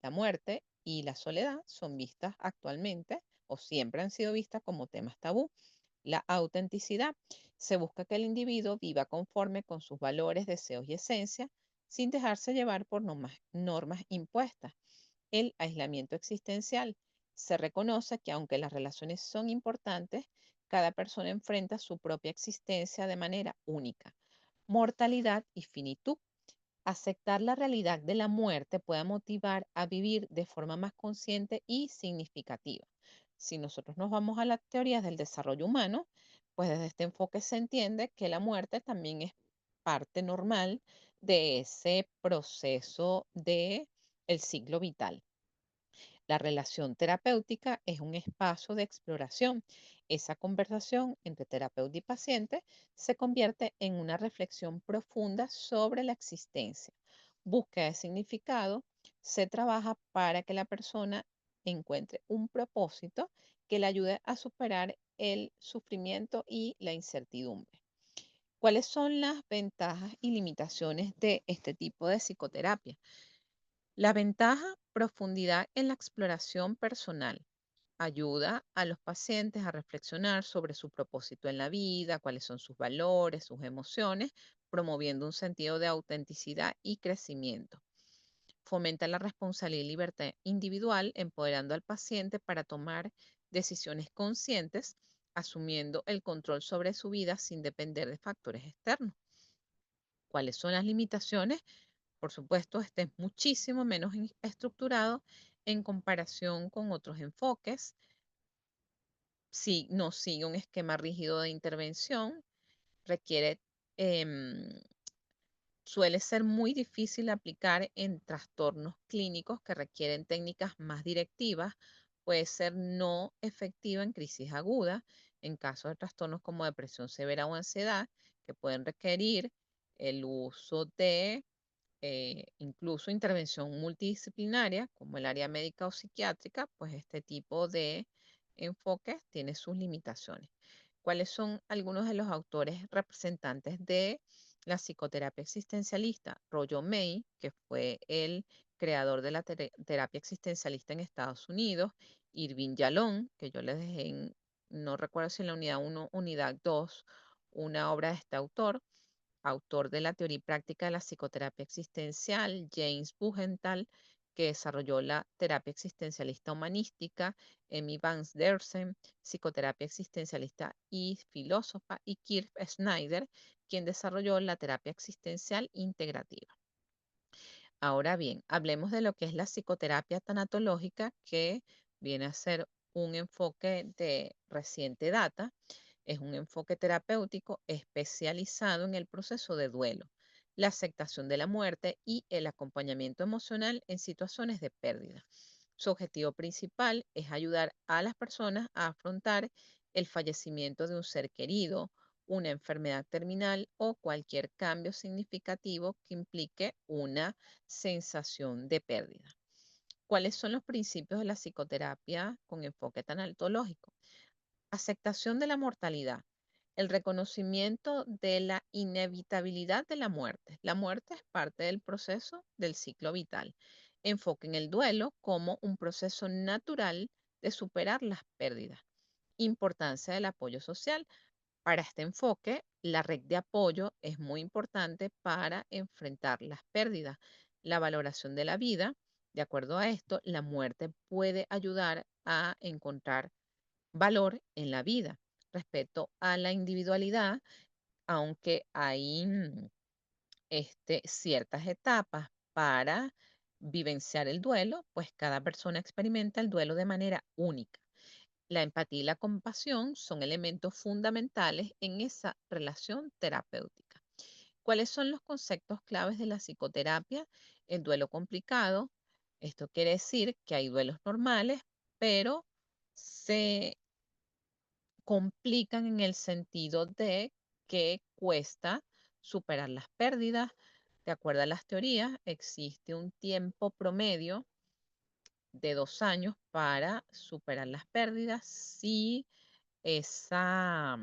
[SPEAKER 1] La muerte y la soledad son vistas actualmente o siempre han sido vistas como temas tabú. La autenticidad. Se busca que el individuo viva conforme con sus valores, deseos y esencia, sin dejarse llevar por normas impuestas. El aislamiento existencial. Se reconoce que aunque las relaciones son importantes, cada persona enfrenta su propia existencia de manera única. Mortalidad y finitud. Aceptar la realidad de la muerte puede motivar a vivir de forma más consciente y significativa. Si nosotros nos vamos a las teorías del desarrollo humano, pues desde este enfoque se entiende que la muerte también es parte normal de ese proceso de el ciclo vital. La relación terapéutica es un espacio de exploración. Esa conversación entre terapeuta y paciente se convierte en una reflexión profunda sobre la existencia. Búsqueda de significado, se trabaja para que la persona encuentre un propósito que le ayude a superar el sufrimiento y la incertidumbre. ¿Cuáles son las ventajas y limitaciones de este tipo de psicoterapia? La ventaja, profundidad en la exploración personal. Ayuda a los pacientes a reflexionar sobre su propósito en la vida, cuáles son sus valores, sus emociones, promoviendo un sentido de autenticidad y crecimiento. Fomenta la responsabilidad y libertad individual, empoderando al paciente para tomar decisiones conscientes, asumiendo el control sobre su vida sin depender de factores externos. ¿Cuáles son las limitaciones? Por supuesto, este es muchísimo menos estructurado en comparación con otros enfoques. Si no sigue un esquema rígido de intervención, requiere, em, suele ser muy difícil aplicar en trastornos clínicos que requieren técnicas más directivas. Puede ser no efectiva en crisis aguda, en casos de trastornos como depresión severa o ansiedad, que pueden requerir el uso de incluso intervención multidisciplinaria, como el área médica o psiquiátrica, pues este tipo de enfoques tiene sus limitaciones. ¿Cuáles son algunos de los autores representantes de la psicoterapia existencialista? Rollo May, que fue el creador de la terapia existencialista en Estados Unidos, Irving Yalom, que yo les dejé en, no recuerdo si en la unidad 1, unidad 2, una obra de este autor de la teoría y práctica de la psicoterapia existencial, James Buchenthal, que desarrolló la terapia existencialista humanística, Emmy Van Dersen, psicoterapia existencialista y filósofa, y Kirk Snyder, quien desarrolló la terapia existencial integrativa. Ahora bien, hablemos de lo que es la psicoterapia tanatológica, que viene a ser un enfoque de reciente data. Es un enfoque terapéutico especializado en el proceso de duelo, la aceptación de la muerte y el acompañamiento emocional en situaciones de pérdida. Su objetivo principal es ayudar a las personas a afrontar el fallecimiento de un ser querido, una enfermedad terminal o cualquier cambio significativo que implique una sensación de pérdida. ¿Cuáles son los principios de la psicoterapia con enfoque tanatológico? Aceptación de la mortalidad, el reconocimiento de la inevitabilidad de la muerte. La muerte es parte del proceso del ciclo vital. Enfoque en el duelo como un proceso natural de superar las pérdidas. Importancia del apoyo social. Para este enfoque, la red de apoyo es muy importante para enfrentar las pérdidas. La valoración de la vida, de acuerdo a esto, la muerte puede ayudar a encontrar valor en la vida. Respecto a la individualidad, aunque hay ciertas etapas para vivenciar el duelo, pues cada persona experimenta el duelo de manera única. La empatía y la compasión son elementos fundamentales en esa relación terapéutica. ¿Cuáles son los conceptos claves de la psicoterapia? El duelo complicado. Esto quiere decir que hay duelos normales, pero se complican en el sentido de que cuesta superar las pérdidas. De acuerdo a las teorías, existe un tiempo promedio de 2 años para superar las pérdidas. Si esa,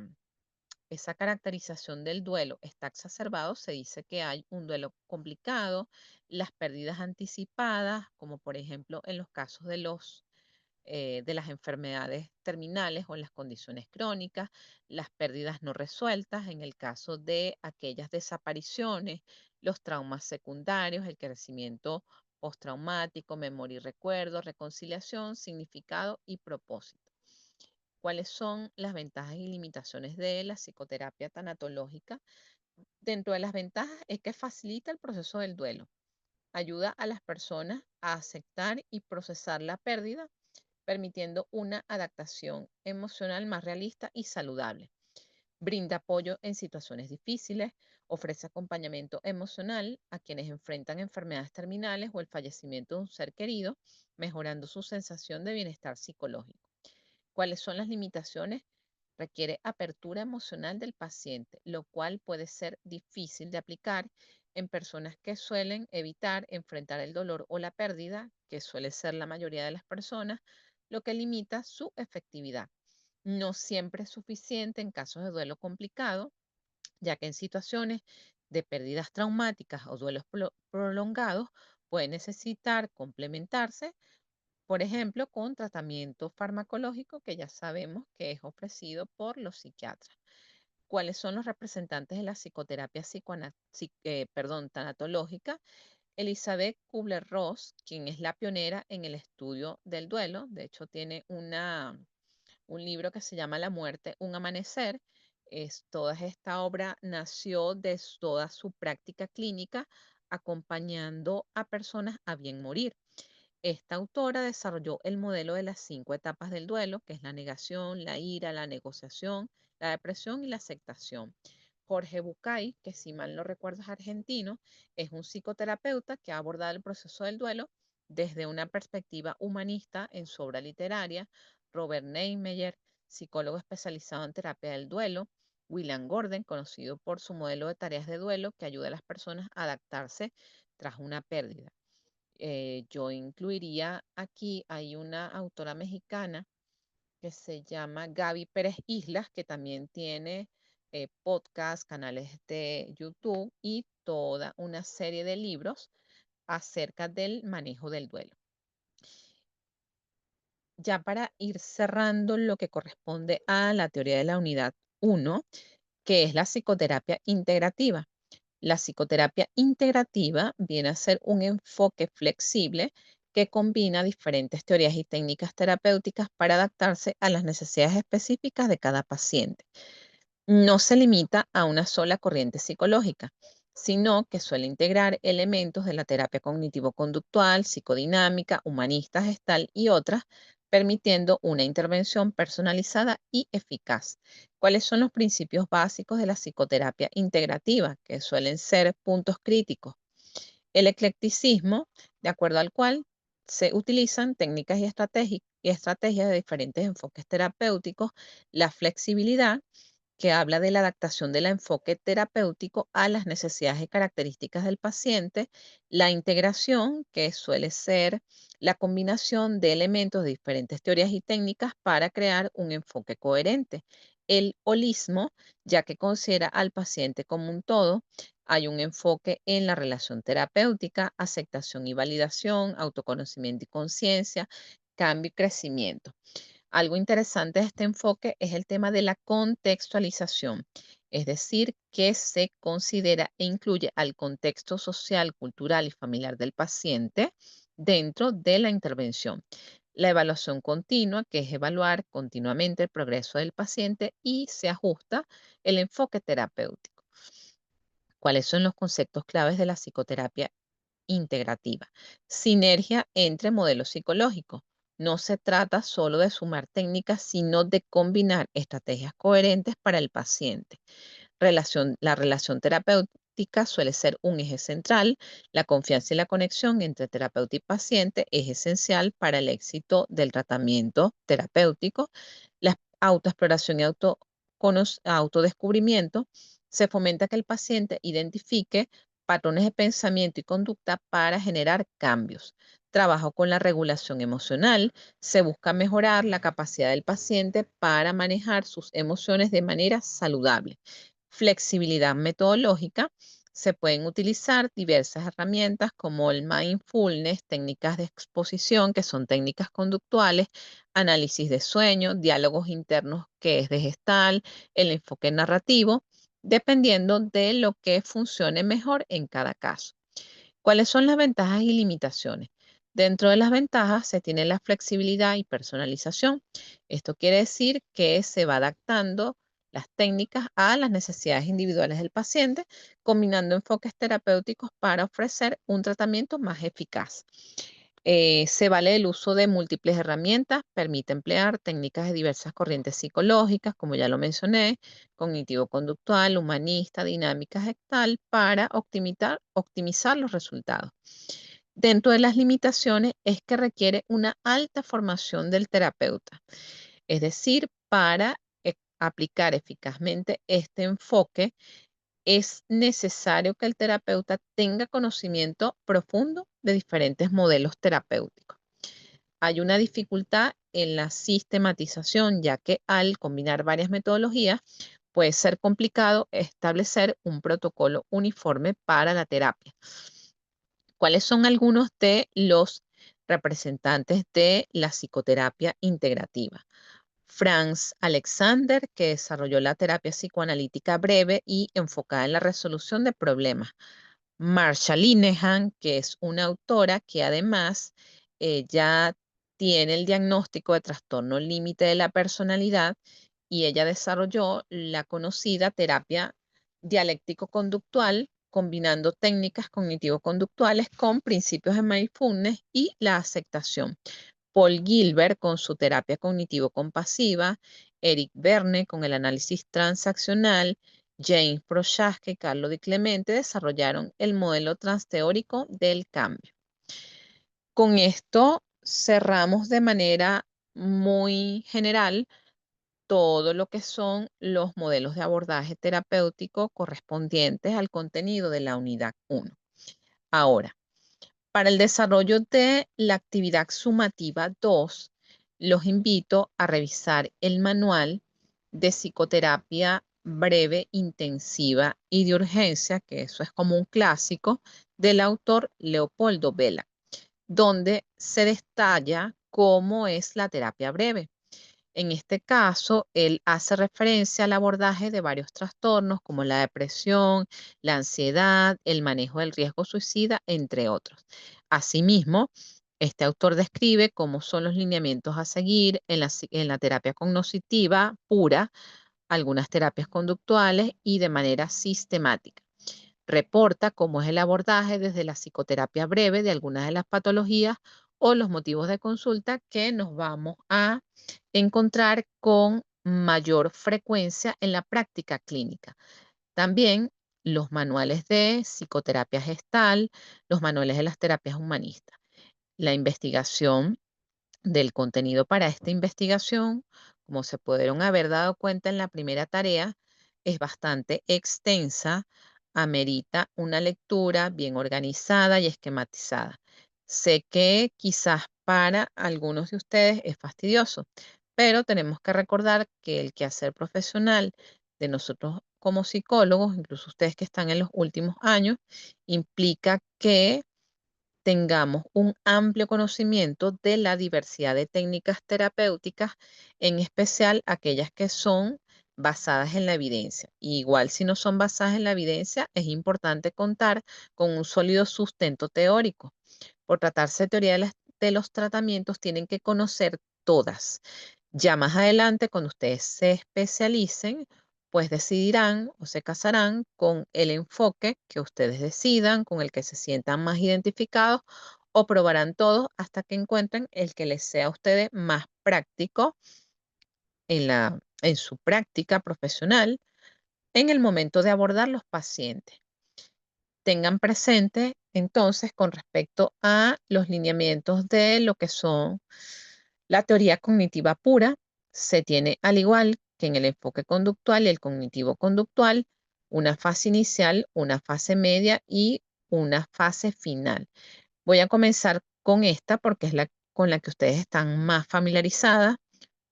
[SPEAKER 1] esa caracterización del duelo está exacerbado, se dice que hay un duelo complicado, las pérdidas anticipadas, como por ejemplo en los casos de las enfermedades terminales o en las condiciones crónicas, las pérdidas no resueltas, en el caso de aquellas desapariciones, los traumas secundarios, el crecimiento postraumático, memoria y recuerdo, reconciliación, significado y propósito. ¿Cuáles son las ventajas y limitaciones de la psicoterapia tanatológica? Dentro de las ventajas es que facilita el proceso del duelo, ayuda a las personas a aceptar y procesar la pérdida, permitiendo una adaptación emocional más realista y saludable. Brinda apoyo en situaciones difíciles, ofrece acompañamiento emocional a quienes enfrentan enfermedades terminales o el fallecimiento de un ser querido, mejorando su sensación de bienestar psicológico. ¿Cuáles son las limitaciones? Requiere apertura emocional del paciente, lo cual puede ser difícil de aplicar en personas que suelen evitar enfrentar el dolor o la pérdida, que suele ser la mayoría de las personas, lo que limita su efectividad. No siempre es suficiente en casos de duelo complicado, ya que en situaciones de pérdidas traumáticas o duelos prolongados puede necesitar complementarse, por ejemplo, con tratamiento farmacológico que ya sabemos que es ofrecido por los psiquiatras. ¿Cuáles son los representantes de la psicoterapia tanatológica? Elizabeth Kubler-Ross, quien es la pionera en el estudio del duelo, de hecho tiene un libro que se llama La muerte, un amanecer. Toda esta obra nació de toda su práctica clínica acompañando a personas a bien morir. Esta autora desarrolló el modelo de las 5 etapas del duelo, que es la negación, la ira, la negociación, la depresión y la aceptación. Jorge Bucay, que si mal no recuerdo es argentino, es un psicoterapeuta que ha abordado el proceso del duelo desde una perspectiva humanista en su obra literaria. Robert Neymeyer, psicólogo especializado en terapia del duelo. William Gordon, conocido por su modelo de tareas de duelo que ayuda a las personas a adaptarse tras una pérdida. Yo incluiría aquí, hay una autora mexicana que se llama Gaby Pérez Islas, que también tiene podcast, canales de YouTube y toda una serie de libros acerca del manejo del duelo. Ya para ir cerrando lo que corresponde a la teoría de la unidad 1, que es la psicoterapia integrativa. La psicoterapia integrativa viene a ser un enfoque flexible que combina diferentes teorías y técnicas terapéuticas para adaptarse a las necesidades específicas de cada paciente. No se limita a una sola corriente psicológica, sino que suele integrar elementos de la terapia cognitivo-conductual, psicodinámica, humanista, gestal y otras, permitiendo una intervención personalizada y eficaz. ¿Cuáles son los principios básicos de la psicoterapia integrativa, que suelen ser puntos críticos? El eclecticismo, de acuerdo al cual se utilizan técnicas y estrategias de diferentes enfoques terapéuticos, la flexibilidad, que habla de la adaptación del enfoque terapéutico a las necesidades y características del paciente, la integración, que suele ser la combinación de elementos de diferentes teorías y técnicas para crear un enfoque coherente, el holismo, ya que considera al paciente como un todo. Hay un enfoque en la relación terapéutica, aceptación y validación, autoconocimiento y conciencia, cambio y crecimiento. Algo interesante de este enfoque es el tema de la contextualización, es decir, que se considera e incluye al contexto social, cultural y familiar del paciente dentro de la intervención. La evaluación continua, que es evaluar continuamente el progreso del paciente y se ajusta el enfoque terapéutico. ¿Cuáles son los conceptos claves de la psicoterapia integrativa? Sinergia entre modelos psicológicos. No se trata solo de sumar técnicas, sino de combinar estrategias coherentes para el paciente. La relación terapéutica suele ser un eje central. La confianza y la conexión entre terapeuta y paciente es esencial para el éxito del tratamiento terapéutico. La autoexploración y autodescubrimiento se fomenta que el paciente identifique patrones de pensamiento y conducta para generar cambios. Trabajo con la regulación emocional. Se busca mejorar la capacidad del paciente para manejar sus emociones de manera saludable. Flexibilidad metodológica. Se pueden utilizar diversas herramientas como el mindfulness, técnicas de exposición, que son técnicas conductuales, análisis de sueño, diálogos internos, que es de gestal, el enfoque narrativo, dependiendo de lo que funcione mejor en cada caso. ¿Cuáles son las ventajas y limitaciones? Dentro de las ventajas se tiene la flexibilidad y personalización. Esto quiere decir que se va adaptando las técnicas a las necesidades individuales del paciente, combinando enfoques terapéuticos para ofrecer un tratamiento más eficaz. Se vale el uso de múltiples herramientas, permite emplear técnicas de diversas corrientes psicológicas, como ya lo mencioné, cognitivo-conductual, humanista, dinámica gestal, para optimizar los resultados. Dentro de las limitaciones es que requiere una alta formación del terapeuta, es decir, para aplicar eficazmente este enfoque es necesario que el terapeuta tenga conocimiento profundo de diferentes modelos terapéuticos. Hay una dificultad en la sistematización, ya que al combinar varias metodologías puede ser complicado establecer un protocolo uniforme para la terapia. ¿Cuáles son algunos de los representantes de la psicoterapia integrativa? Franz Alexander, que desarrolló la terapia psicoanalítica breve y enfocada en la resolución de problemas. Marsha Linehan, que es una autora que además ya tiene el diagnóstico de trastorno límite de la personalidad y ella desarrolló la conocida terapia dialéctico-conductual, combinando técnicas cognitivo-conductuales con principios de mindfulness y la aceptación. Paul Gilbert con su terapia cognitivo-compasiva, Eric Berne con el análisis transaccional, James Prochaska y Carlo Di Clemente desarrollaron el modelo transteórico del cambio. Con esto cerramos de manera muy general todo lo que son los modelos de abordaje terapéutico correspondientes al contenido de la unidad 1. Ahora, para el desarrollo de la actividad sumativa 2, los invito a revisar el manual de psicoterapia breve, intensiva y de urgencia, que eso es como un clásico, del autor Leopoldo Vela, donde se detalla cómo es la terapia breve. En este caso, él hace referencia al abordaje de varios trastornos como la depresión, la ansiedad, el manejo del riesgo suicida, entre otros. Asimismo, este autor describe cómo son los lineamientos a seguir en la terapia cognitiva pura, algunas terapias conductuales y de manera sistemática. Reporta cómo es el abordaje desde la psicoterapia breve de algunas de las patologías o los motivos de consulta que nos vamos a encontrar con mayor frecuencia en la práctica clínica. También los manuales de psicoterapia gestal, los manuales de las terapias humanistas. La investigación del contenido para esta investigación, como se pudieron haber dado cuenta en la primera tarea, es bastante extensa, amerita una lectura bien organizada y esquematizada. Sé que quizás para algunos de ustedes es fastidioso, pero tenemos que recordar que el quehacer profesional de nosotros como psicólogos, incluso ustedes que están en los últimos años, implica que tengamos un amplio conocimiento de la diversidad de técnicas terapéuticas, en especial aquellas que son basadas en la evidencia. Igual si no son basadas en la evidencia, es importante contar con un sólido sustento teórico. Por tratarse de teoría de los tratamientos, tienen que conocer todas. Ya más adelante, cuando ustedes se especialicen, pues decidirán o se casarán con el enfoque que ustedes decidan, con el que se sientan más identificados o probarán todos hasta que encuentren el que les sea a ustedes más práctico en su práctica profesional en el momento de abordar los pacientes. Tengan presente entonces con respecto a los lineamientos de lo que son la teoría cognitiva pura, se tiene al igual que en el enfoque conductual y el cognitivo conductual, una fase inicial, una fase media y una fase final. Voy a comenzar con esta porque es la con la que ustedes están más familiarizadas,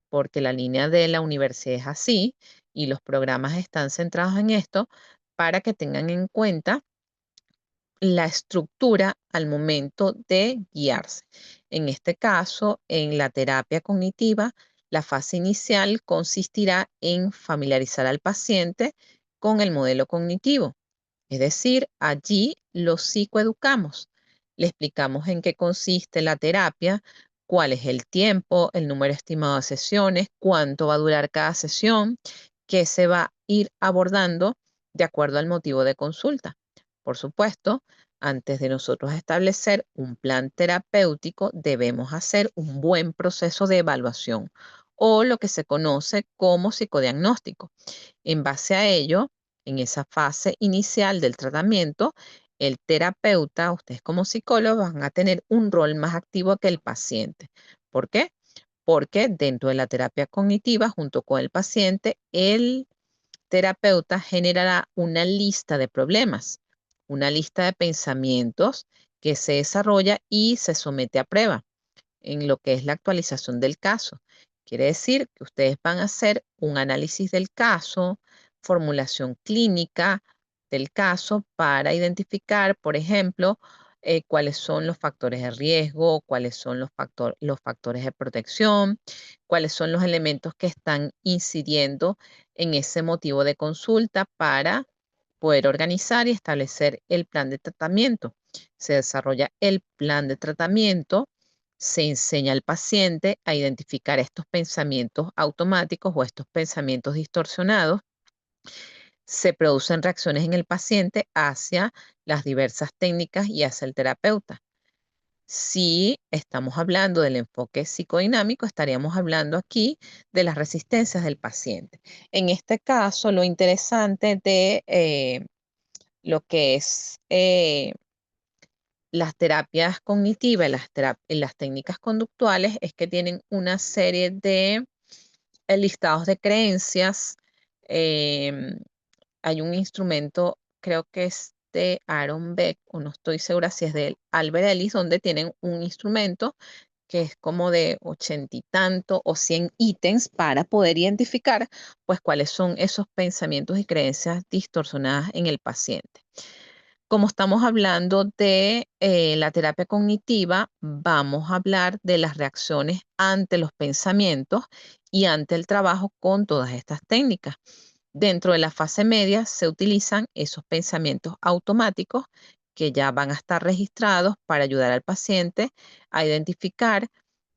[SPEAKER 1] porque la línea de la universidad es así y los programas están centrados en esto para que tengan en cuenta la estructura al momento de guiarse. En este caso, en la terapia cognitiva, la fase inicial consistirá en familiarizar al paciente con el modelo cognitivo. Es decir, allí lo psicoeducamos. Le explicamos en qué consiste la terapia, cuál es el tiempo, el número estimado de sesiones, cuánto va a durar cada sesión, que se va a ir abordando de acuerdo al motivo de consulta. Por supuesto, antes de nosotros establecer un plan terapéutico, debemos hacer un buen proceso de evaluación o lo que se conoce como psicodiagnóstico. En base a ello, en esa fase inicial del tratamiento, el terapeuta, ustedes como psicólogos van a tener un rol más activo que el paciente. ¿Por qué? Porque dentro de la terapia cognitiva, junto con el paciente, el terapeuta generará una lista de problemas, una lista de pensamientos que se desarrolla y se somete a prueba en lo que es la actualización del caso. Quiere decir que ustedes van a hacer un análisis del caso, formulación clínica del caso para identificar, por ejemplo, cuáles son los factores de riesgo, cuáles son los factores de protección, cuáles son los elementos que están incidiendo en ese motivo de consulta para poder organizar y establecer el plan de tratamiento. Se desarrolla el plan de tratamiento, se enseña al paciente a identificar estos pensamientos automáticos o estos pensamientos distorsionados. Se producen reacciones en el paciente hacia las diversas técnicas y hacia el terapeuta. Si estamos hablando del enfoque psicodinámico, estaríamos hablando aquí de las resistencias del paciente. En este caso, lo interesante de lo que es las terapias cognitivas y las técnicas conductuales es que tienen una serie de listados de creencias. em, Hay un instrumento, creo que es de Aaron Beck, o no estoy segura si es de Albert Ellis, donde tienen un instrumento que es como de 80 y tanto o 100 ítems para poder identificar pues cuáles son esos pensamientos y creencias distorsionadas en el paciente. Como estamos hablando de la terapia cognitiva, vamos a hablar de las reacciones ante los pensamientos y ante el trabajo con todas estas técnicas. Dentro de la fase media se utilizan esos pensamientos automáticos que ya van a estar registrados para ayudar al paciente a identificar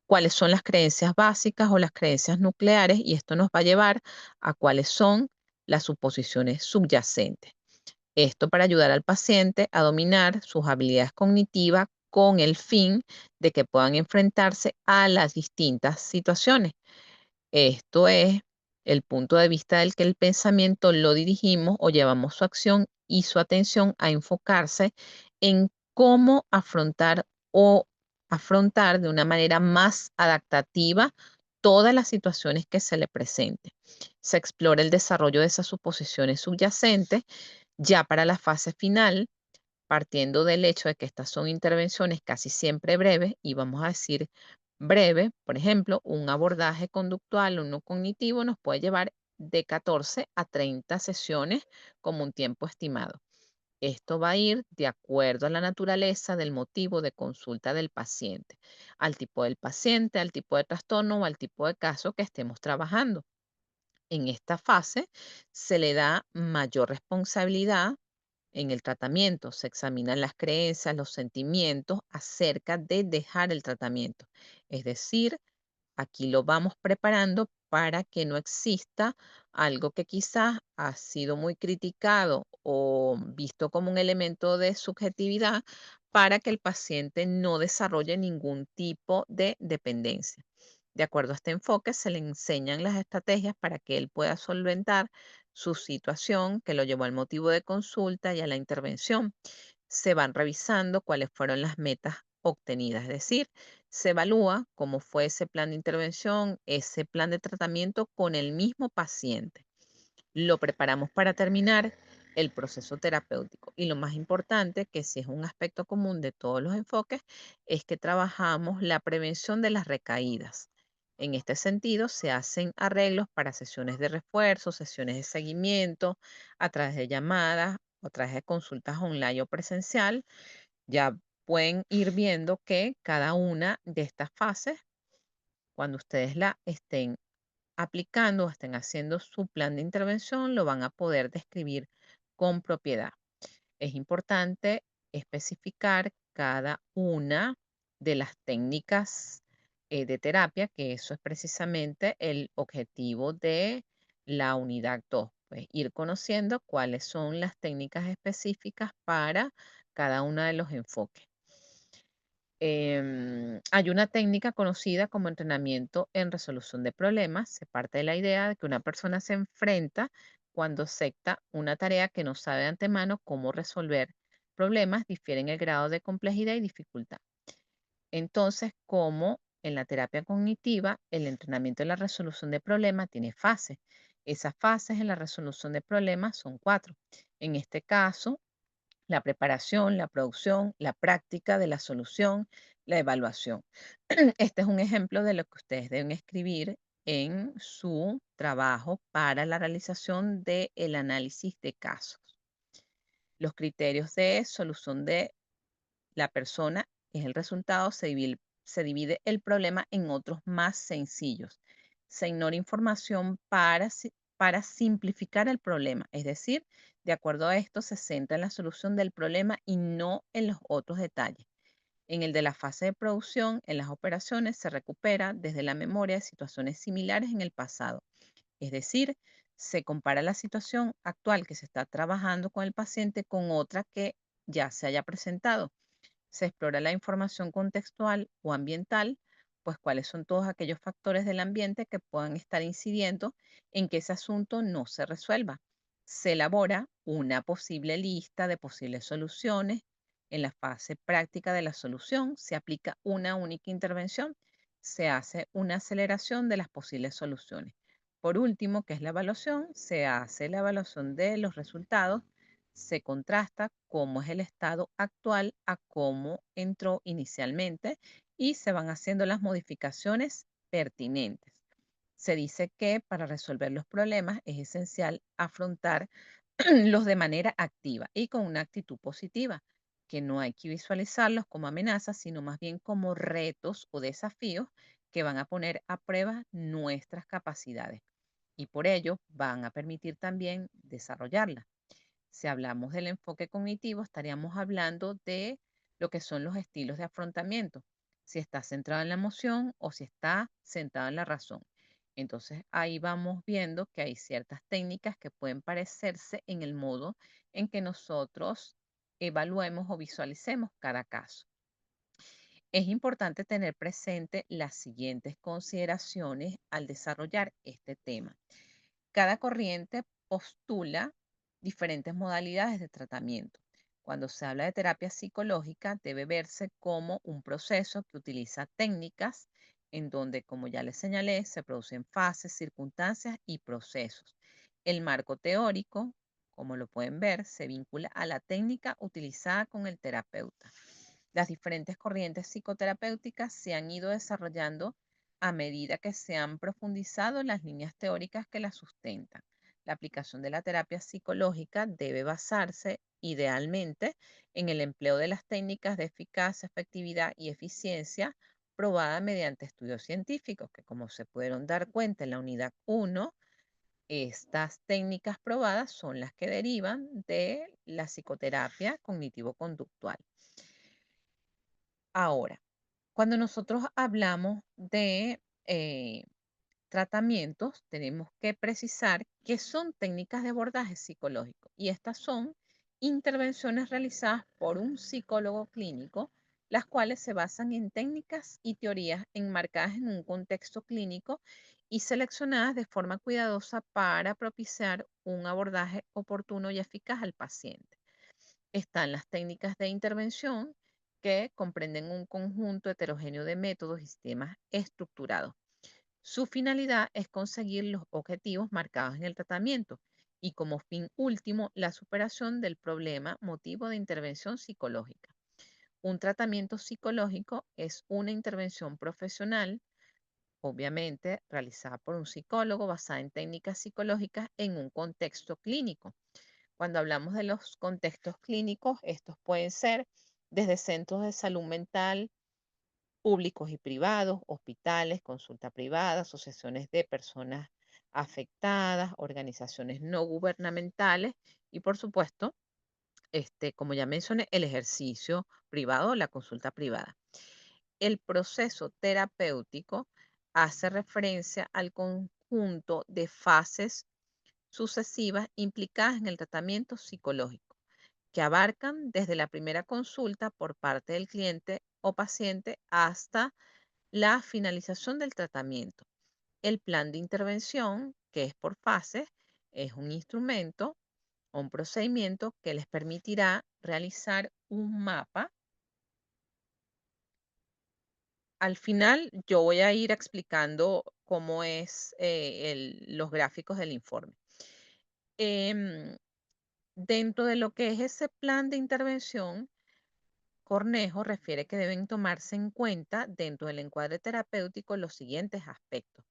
[SPEAKER 1] cuáles son las creencias básicas o las creencias nucleares y esto nos va a llevar a cuáles son las suposiciones subyacentes. Esto para ayudar al paciente a dominar sus habilidades cognitivas con el fin de que puedan enfrentarse a las distintas situaciones. Esto es el punto de vista del que el pensamiento lo dirigimos o llevamos su acción y su atención a enfocarse en cómo afrontar o afrontar de una manera más adaptativa todas las situaciones que se le presenten. Se explora el desarrollo de esas suposiciones subyacentes ya para la fase final, partiendo del hecho de que estas son intervenciones casi siempre breves, y vamos a decir breve, por ejemplo, un abordaje conductual o no cognitivo nos puede llevar de 14 a 30 sesiones como un tiempo estimado. Esto va a ir de acuerdo a la naturaleza del motivo de consulta del paciente, al tipo del paciente, al tipo de trastorno o al tipo de caso que estemos trabajando. En esta fase se le da mayor responsabilidad en el tratamiento. Se examinan las creencias, los sentimientos acerca de dejar el tratamiento. Es decir, aquí lo vamos preparando para que no exista algo que quizás ha sido muy criticado o visto como un elemento de subjetividad para que el paciente no desarrolle ningún tipo de dependencia. De acuerdo a este enfoque, se le enseñan las estrategias para que él pueda solventar su situación que lo llevó al motivo de consulta y a la intervención. Se van revisando cuáles fueron las metas obtenidas, es decir, se evalúa cómo fue ese plan de intervención, ese plan de tratamiento con el mismo paciente. Lo preparamos para terminar el proceso terapéutico. Y lo más importante, que si es un aspecto común de todos los enfoques, es que trabajamos la prevención de las recaídas. En este sentido, se hacen arreglos para sesiones de refuerzo, sesiones de seguimiento, a través de llamadas, a través de consultas online o presencial. Ya pueden ir viendo que cada una de estas fases, cuando ustedes la estén aplicando o estén haciendo su plan de intervención, lo van a poder describir con propiedad. Es importante especificar cada una de las técnicas de terapia, que eso es precisamente el objetivo de La unidad 2, pues ir conociendo cuáles son las técnicas específicas para cada uno de los enfoques. Hay una técnica conocida como entrenamiento en resolución de problemas. Se parte de la idea de que una persona se enfrenta cuando acepta una tarea que no sabe de antemano cómo resolver problemas, difieren el grado de complejidad y dificultad. Entonces, como en la terapia cognitiva, el entrenamiento en la resolución de problemas tiene fases. Esas fases en la resolución de problemas son cuatro. En este caso, la preparación, la producción, la práctica de la solución, la evaluación. Este es un ejemplo de lo que ustedes deben escribir en su trabajo para la realización del análisis de casos. Los criterios de solución de la persona es el resultado, se divide el problema en otros más sencillos. Se ignora información para simplificar el problema, es decir, de acuerdo a esto se centra en la solución del problema y no en los otros detalles. En el de la fase de producción, en las operaciones se recupera desde la memoria de situaciones similares en el pasado. Es decir, se compara la situación actual que se está trabajando con el paciente con otra que ya se haya presentado. Se explora la información contextual o ambiental, pues cuáles son todos aquellos factores del ambiente que puedan estar incidiendo en que ese asunto no se resuelva. Se elabora una posible lista de posibles soluciones. En la fase práctica de la solución se aplica una única intervención. Se hace una aceleración de las posibles soluciones. Por último, que es la evaluación, se hace la evaluación de los resultados, se contrasta cómo es el estado actual a cómo entró inicialmente y se van haciendo las modificaciones pertinentes. Se dice que para resolver los problemas es esencial afrontar los de manera activa y con una actitud positiva, que no hay que visualizarlos como amenazas, sino más bien como retos o desafíos que van a poner a prueba nuestras capacidades y por ello van a permitir también desarrollarlas. Si hablamos del enfoque cognitivo, estaríamos hablando de lo que son los estilos de afrontamiento, si está centrado en la emoción o si está centrado en la razón. Entonces ahí vamos viendo que hay ciertas técnicas que pueden parecerse en el modo en que nosotros evaluemos o visualicemos cada caso. Es importante tener presente las siguientes consideraciones al desarrollar este tema. Cada corriente postula diferentes modalidades de tratamiento. Cuando se habla de terapia psicológica, debe verse como un proceso que utiliza técnicas en donde, como ya les señalé, se producen fases, circunstancias y procesos. El marco teórico, como lo pueden ver, se vincula a la técnica utilizada con el terapeuta. Las diferentes corrientes psicoterapéuticas se han ido desarrollando a medida que se han profundizado las líneas teóricas que las sustentan. La aplicación de la terapia psicológica debe basarse idealmente en el empleo de las técnicas de eficacia, efectividad y eficiencia probada mediante estudios científicos, que como se pudieron dar cuenta en la unidad 1, estas técnicas probadas son las que derivan de la psicoterapia cognitivo-conductual. Ahora, cuando nosotros hablamos de tratamientos, tenemos que precisar que son técnicas de abordaje psicológico y estas son intervenciones realizadas por un psicólogo clínico, las cuales se basan en técnicas y teorías enmarcadas en un contexto clínico y seleccionadas de forma cuidadosa para propiciar un abordaje oportuno y eficaz al paciente. Están las técnicas de intervención que comprenden un conjunto heterogéneo de métodos y sistemas estructurados. Su finalidad es conseguir los objetivos marcados en el tratamiento y como fin último la superación del problema motivo de intervención psicológica. Un tratamiento psicológico es una intervención profesional, obviamente realizada por un psicólogo basada en técnicas psicológicas en un contexto clínico. Cuando hablamos de los contextos clínicos, estos pueden ser desde centros de salud mental públicos y privados, hospitales, consulta privada, asociaciones de personas afectadas, organizaciones no gubernamentales y, por supuesto, como ya mencioné, el ejercicio privado o la consulta privada. El proceso terapéutico hace referencia al conjunto de fases sucesivas implicadas en el tratamiento psicológico, que abarcan desde la primera consulta por parte del cliente o paciente hasta la finalización del tratamiento. El plan de intervención, que es por fases, es un instrumento o un procedimiento que les permitirá realizar un mapa. Al final, yo voy a ir explicando cómo es los gráficos del informe. Em, Dentro de lo que es ese plan de intervención, Cornejo refiere que deben tomarse en cuenta dentro del encuadre terapéutico los siguientes aspectos: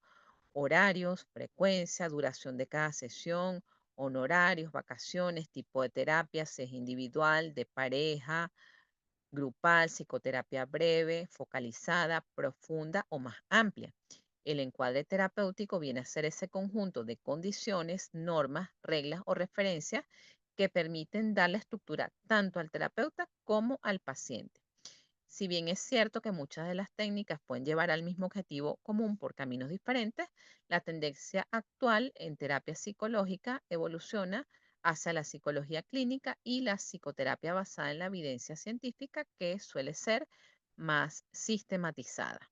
[SPEAKER 1] horarios, frecuencia, duración de cada sesión, honorarios, vacaciones, tipo de terapia, si es individual, de pareja, grupal, psicoterapia breve, focalizada, profunda o más amplia. El encuadre terapéutico viene a ser ese conjunto de condiciones, normas, reglas o referencias que permiten dar la estructura tanto al terapeuta como al paciente. Si bien es cierto que muchas de las técnicas pueden llevar al mismo objetivo común por caminos diferentes, la tendencia actual en terapia psicológica evoluciona hacia la psicología clínica y la psicoterapia basada en la evidencia científica, que suele ser más sistematizada.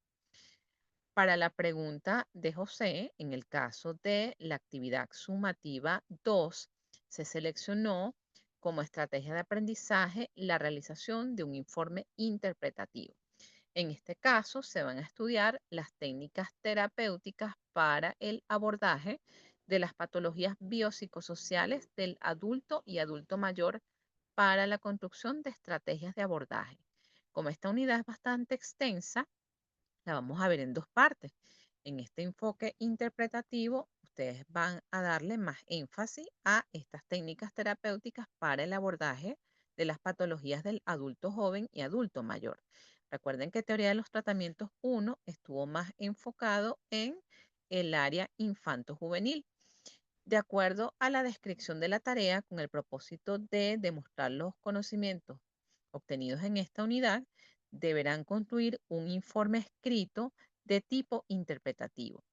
[SPEAKER 1] Para la pregunta de José, en el caso de la actividad sumativa 2, se seleccionó como estrategia de aprendizaje la realización de un informe interpretativo. En este caso, se van a estudiar las técnicas terapéuticas para el abordaje de las patologías biopsicosociales del adulto y adulto mayor para la construcción de estrategias de abordaje. Como esta unidad es bastante extensa, la vamos a ver en dos partes. En este enfoque interpretativo, ustedes van a darle más énfasis a estas técnicas terapéuticas para el abordaje de las patologías del adulto joven y adulto mayor. Recuerden que teoría de los tratamientos 1 estuvo más enfocado en el área infanto-juvenil. De acuerdo a la descripción de la tarea, con el propósito de demostrar los conocimientos obtenidos en esta unidad, deberán construir un informe escrito de tipo interpretativo,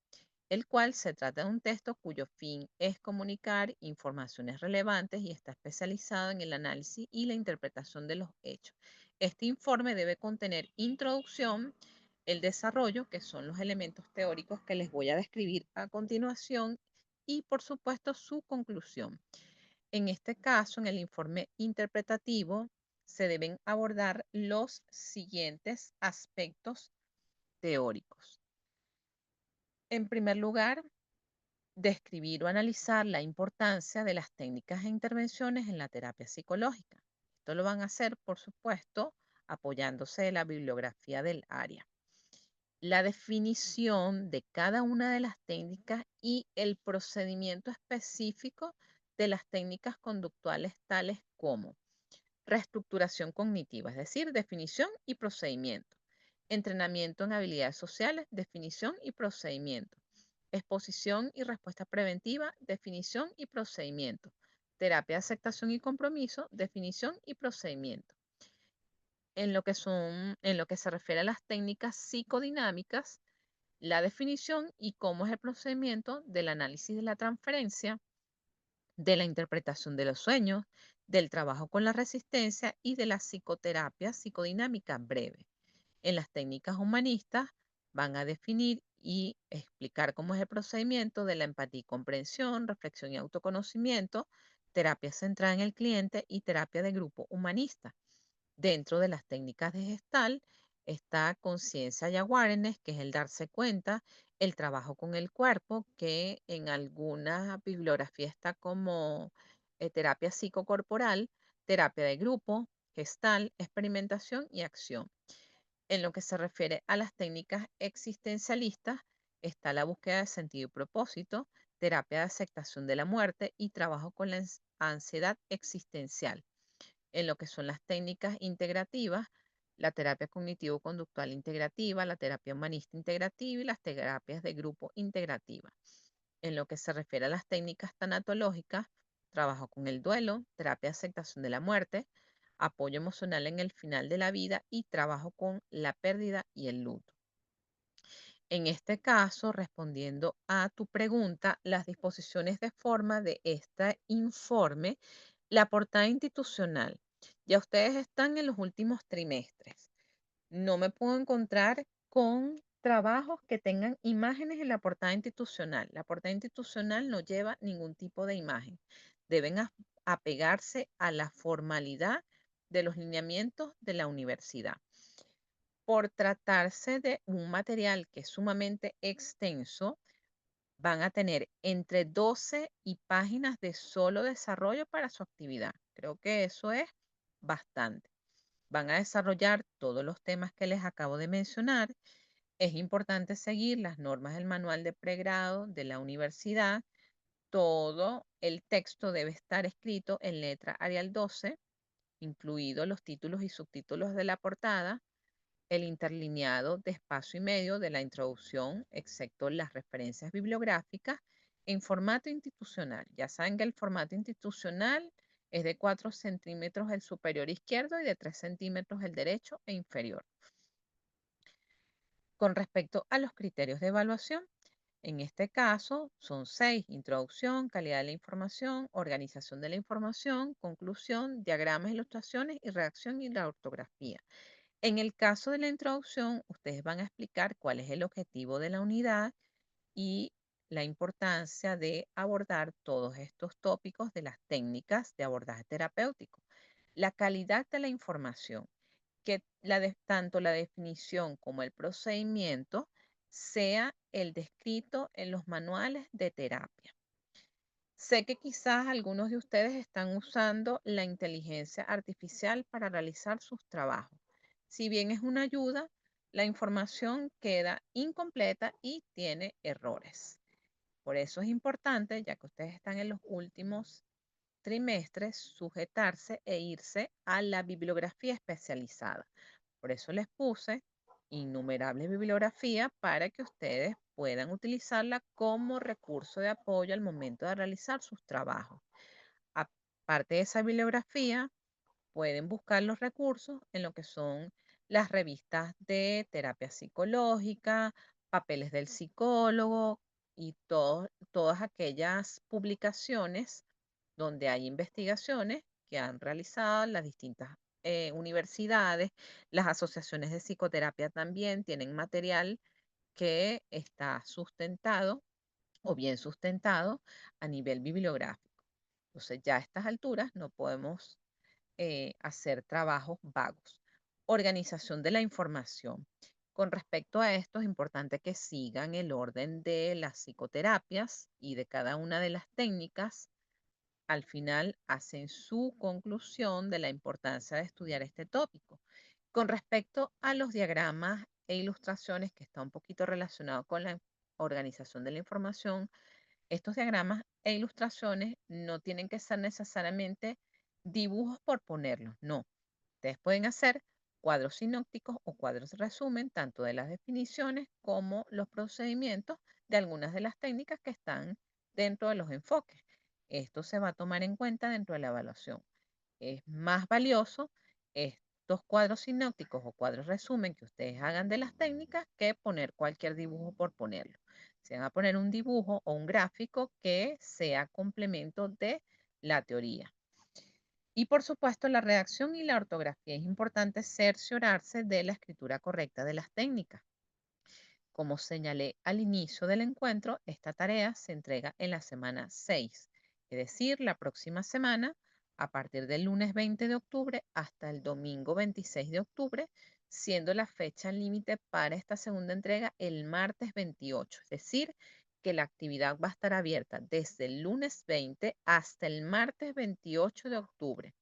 [SPEAKER 1] el cual se trata de un texto cuyo fin es comunicar informaciones relevantes y está especializado en el análisis y la interpretación de los hechos. Este informe debe contener introducción, el desarrollo, que son los elementos teóricos que les voy a describir a continuación, y por supuesto su conclusión. En este caso, en el informe interpretativo, se deben abordar los siguientes aspectos teóricos. En primer lugar, describir o analizar la importancia de las técnicas e intervenciones en la terapia psicológica. Esto lo van a hacer, por supuesto, apoyándose de la bibliografía del área. La definición de cada una de las técnicas y el procedimiento específico de las técnicas conductuales tales como reestructuración cognitiva, es decir, definición y procedimiento. Entrenamiento en habilidades sociales, definición y procedimiento. Exposición y respuesta preventiva, definición y procedimiento. Terapia de aceptación y compromiso, definición y procedimiento. En lo que se refiere a las técnicas psicodinámicas, la definición y cómo es el procedimiento del análisis de la transferencia, de la interpretación de los sueños, del trabajo con la resistencia y de la psicoterapia psicodinámica breve. En las técnicas humanistas van a definir y explicar cómo es el procedimiento de la empatía y comprensión, reflexión y autoconocimiento, terapia centrada en el cliente y terapia de grupo humanista. Dentro de las técnicas de Gestalt está conciencia y awareness, que es el darse cuenta, el trabajo con el cuerpo, que en algunas bibliografías está como terapia psicocorporal, terapia de grupo, Gestalt, experimentación y acción. En lo que se refiere a las técnicas existencialistas, está la búsqueda de sentido y propósito, terapia de aceptación de la muerte y trabajo con la ansiedad existencial. En lo que son las técnicas integrativas, la terapia cognitivo-conductual integrativa, la terapia humanista integrativa y las terapias de grupo integrativa. En lo que se refiere a las técnicas tanatológicas, trabajo con el duelo, terapia de aceptación de la muerte, apoyo emocional en el final de la vida y trabajo con la pérdida y el luto. En este caso, respondiendo a tu pregunta, las disposiciones de forma de este informe, la portada institucional. Ya ustedes están en los últimos trimestres. No me puedo encontrar con trabajos que tengan imágenes en la portada institucional. La portada institucional no lleva ningún tipo de imagen. Deben apegarse a la formalidad de los lineamientos de la universidad. Por tratarse de un material que es sumamente extenso, van a tener entre 12 y páginas de solo desarrollo para su actividad. Creo que eso es bastante. Van a desarrollar todos los temas que les acabo de mencionar. Es importante seguir las normas del manual de pregrado de la universidad. Todo el texto debe estar escrito en letra Arial 12, incluidos los títulos y subtítulos de la portada, el interlineado de espacio y medio de la introducción, excepto las referencias bibliográficas, en formato institucional. Ya saben que el formato institucional es de 4 centímetros el superior izquierdo y de 3 centímetros el derecho e inferior. Con respecto a los criterios de evaluación, en este caso son 6: introducción, calidad de la información, organización de la información, conclusión, diagramas, ilustraciones y redacción y la ortografía. En el caso de la introducción, ustedes van a explicar cuál es el objetivo de la unidad y la importancia de abordar todos estos tópicos de las técnicas de abordaje terapéutico. La calidad de la información, que tanto la definición como el procedimiento sea el descrito en los manuales de terapia. Sé que quizás algunos de ustedes están usando la inteligencia artificial para realizar sus trabajos. Si bien es una ayuda, la información queda incompleta y tiene errores. Por eso es importante, ya que ustedes están en los últimos trimestres, sujetarse e irse a la bibliografía especializada. Por eso les puse innumerables bibliografías para que ustedes puedan utilizarla como recurso de apoyo al momento de realizar sus trabajos. Aparte de esa bibliografía, pueden buscar los recursos en lo que son las revistas de terapia psicológica, papeles del psicólogo y todas aquellas publicaciones donde hay investigaciones que han realizado las distintas universidades. Las asociaciones de psicoterapia también tienen material que está sustentado o bien sustentado a nivel bibliográfico. Entonces ya a estas alturas no podemos hacer trabajos vagos. Organización de la información. Con respecto a esto, es importante que sigan el orden de las psicoterapias y de cada una de las técnicas. Al final hacen su conclusión de la importancia de estudiar este tópico. Con respecto a los diagramas e ilustraciones, que está un poquito relacionado con la organización de la información, estos diagramas e ilustraciones no tienen que ser necesariamente dibujos por ponerlos, no. Ustedes pueden hacer cuadros sinópticos o cuadros de resumen, tanto de las definiciones como los procedimientos de algunas de las técnicas que están dentro de los enfoques. Esto se va a tomar en cuenta dentro de la evaluación. Es más valioso estos cuadros sinópticos o cuadros resumen que ustedes hagan de las técnicas que poner cualquier dibujo por ponerlo. Se van a poner un dibujo o un gráfico que sea complemento de la teoría. Y por supuesto, la redacción y la ortografía. Es importante cerciorarse de la escritura correcta de las técnicas. Como señalé al inicio del encuentro, esta tarea se entrega en la semana 6, es decir, la próxima semana, a partir del lunes 20 de octubre hasta el domingo 26 de octubre, siendo la fecha límite para esta segunda entrega el martes 28, es decir, que la actividad va a estar abierta desde el lunes 20 hasta el martes 28 de octubre.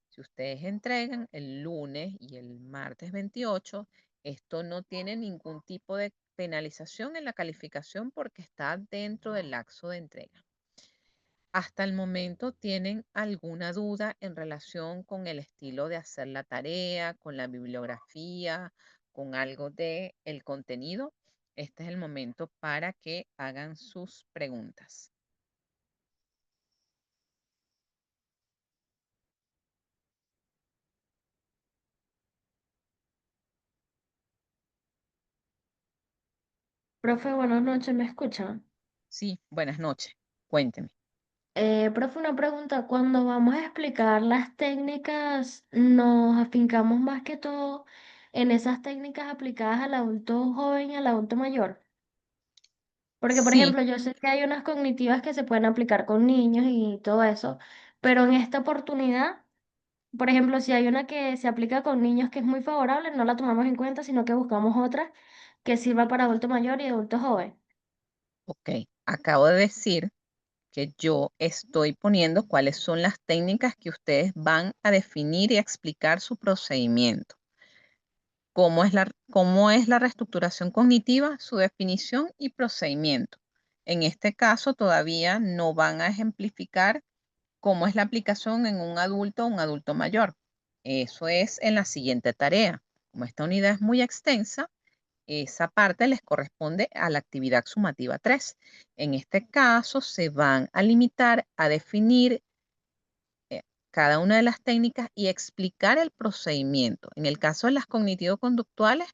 [SPEAKER 1] Si ustedes entregan el lunes y el martes 28, esto no tiene ningún tipo de penalización en la calificación porque está dentro del lapso de entrega. ¿Hasta el momento tienen alguna duda en relación con el estilo de hacer la tarea, con la bibliografía, con algo de el contenido? Este es el momento para que hagan sus preguntas.
[SPEAKER 2] Profe, buenas noches, ¿me escuchan?
[SPEAKER 1] Sí, buenas noches. Cuénteme.
[SPEAKER 2] Profe, una pregunta. Cuando vamos a explicar las técnicas, nos afincamos más que todo en esas técnicas aplicadas al adulto joven y al adulto mayor. Porque, por
[SPEAKER 1] Sí,
[SPEAKER 2] ejemplo, yo sé que hay unas cognitivas que se pueden aplicar con niños y todo eso, pero en esta oportunidad, por ejemplo, si hay una que se aplica con niños que es muy favorable, no la tomamos en cuenta, sino que buscamos otra que sirva para adulto mayor y adulto joven.
[SPEAKER 1] ok. Acabo de decir que yo estoy poniendo cuáles son las técnicas que ustedes van a definir y a explicar su procedimiento. ¿Cómo es la reestructuración cognitiva, su definición y procedimiento? En este caso, todavía no van a ejemplificar cómo es la aplicación en un adulto mayor. Eso es en la siguiente tarea. Como esta unidad es muy extensa, esa parte les corresponde a la actividad sumativa 3. En este caso, se van a limitar a definir eh, cada una de las técnicas y explicar el procedimiento. En el caso de las cognitivo-conductuales,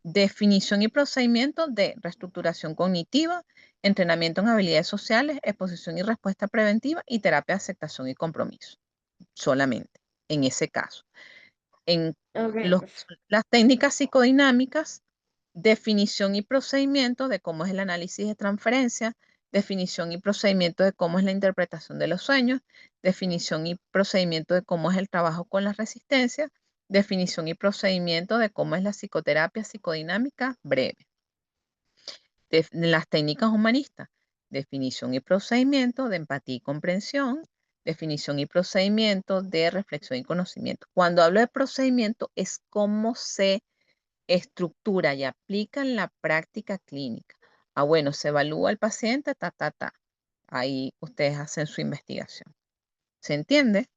[SPEAKER 1] definición y procedimiento de reestructuración cognitiva, entrenamiento en habilidades sociales, exposición y respuesta preventiva y terapia de aceptación y compromiso. Solamente en ese caso. En
[SPEAKER 2] Ok,
[SPEAKER 1] los- las técnicas psicodinámicas, definición y procedimiento de cómo es el análisis de transferencia, definición y procedimiento de cómo es la interpretación de los sueños, definición y procedimiento de cómo es el trabajo con las resistencias, definición y procedimiento de cómo es la psicoterapia psicodinámica breve. Las técnicas humanistas, definición y procedimiento de empatía y comprensión, definición y procedimiento de reflexión y conocimiento. Cuando hablo de procedimiento es cómo se estructura y aplica en la práctica clínica. Bueno, se evalúa al paciente, ta, ta, ta. Ahí ustedes hacen su investigación. ¿Se entiende?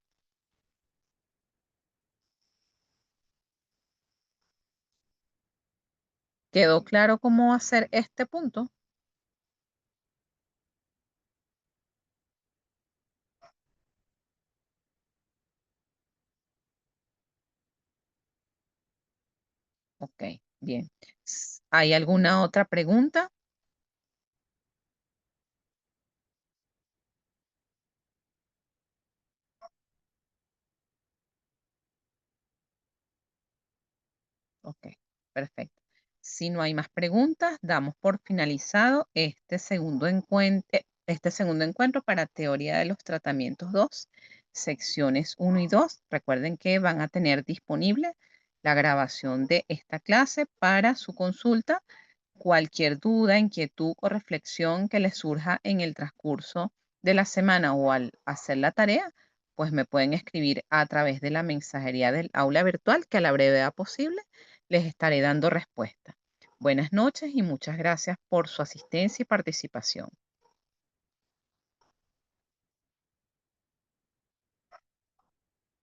[SPEAKER 1] ¿Quedó claro cómo hacer este punto? Ok, bien. ¿Hay alguna otra pregunta? Ok, perfecto. Si no hay más preguntas, damos por finalizado este segundo encuentro para teoría de los tratamientos 2, secciones 1 y 2. Recuerden que van a tener disponible la grabación de esta clase para su consulta. Cualquier duda, inquietud o reflexión que les surja en el transcurso de la semana o al hacer la tarea, pues me pueden escribir a través de la mensajería del aula virtual, que a la brevedad posible les estaré dando respuesta. Buenas noches y muchas gracias por su asistencia y participación.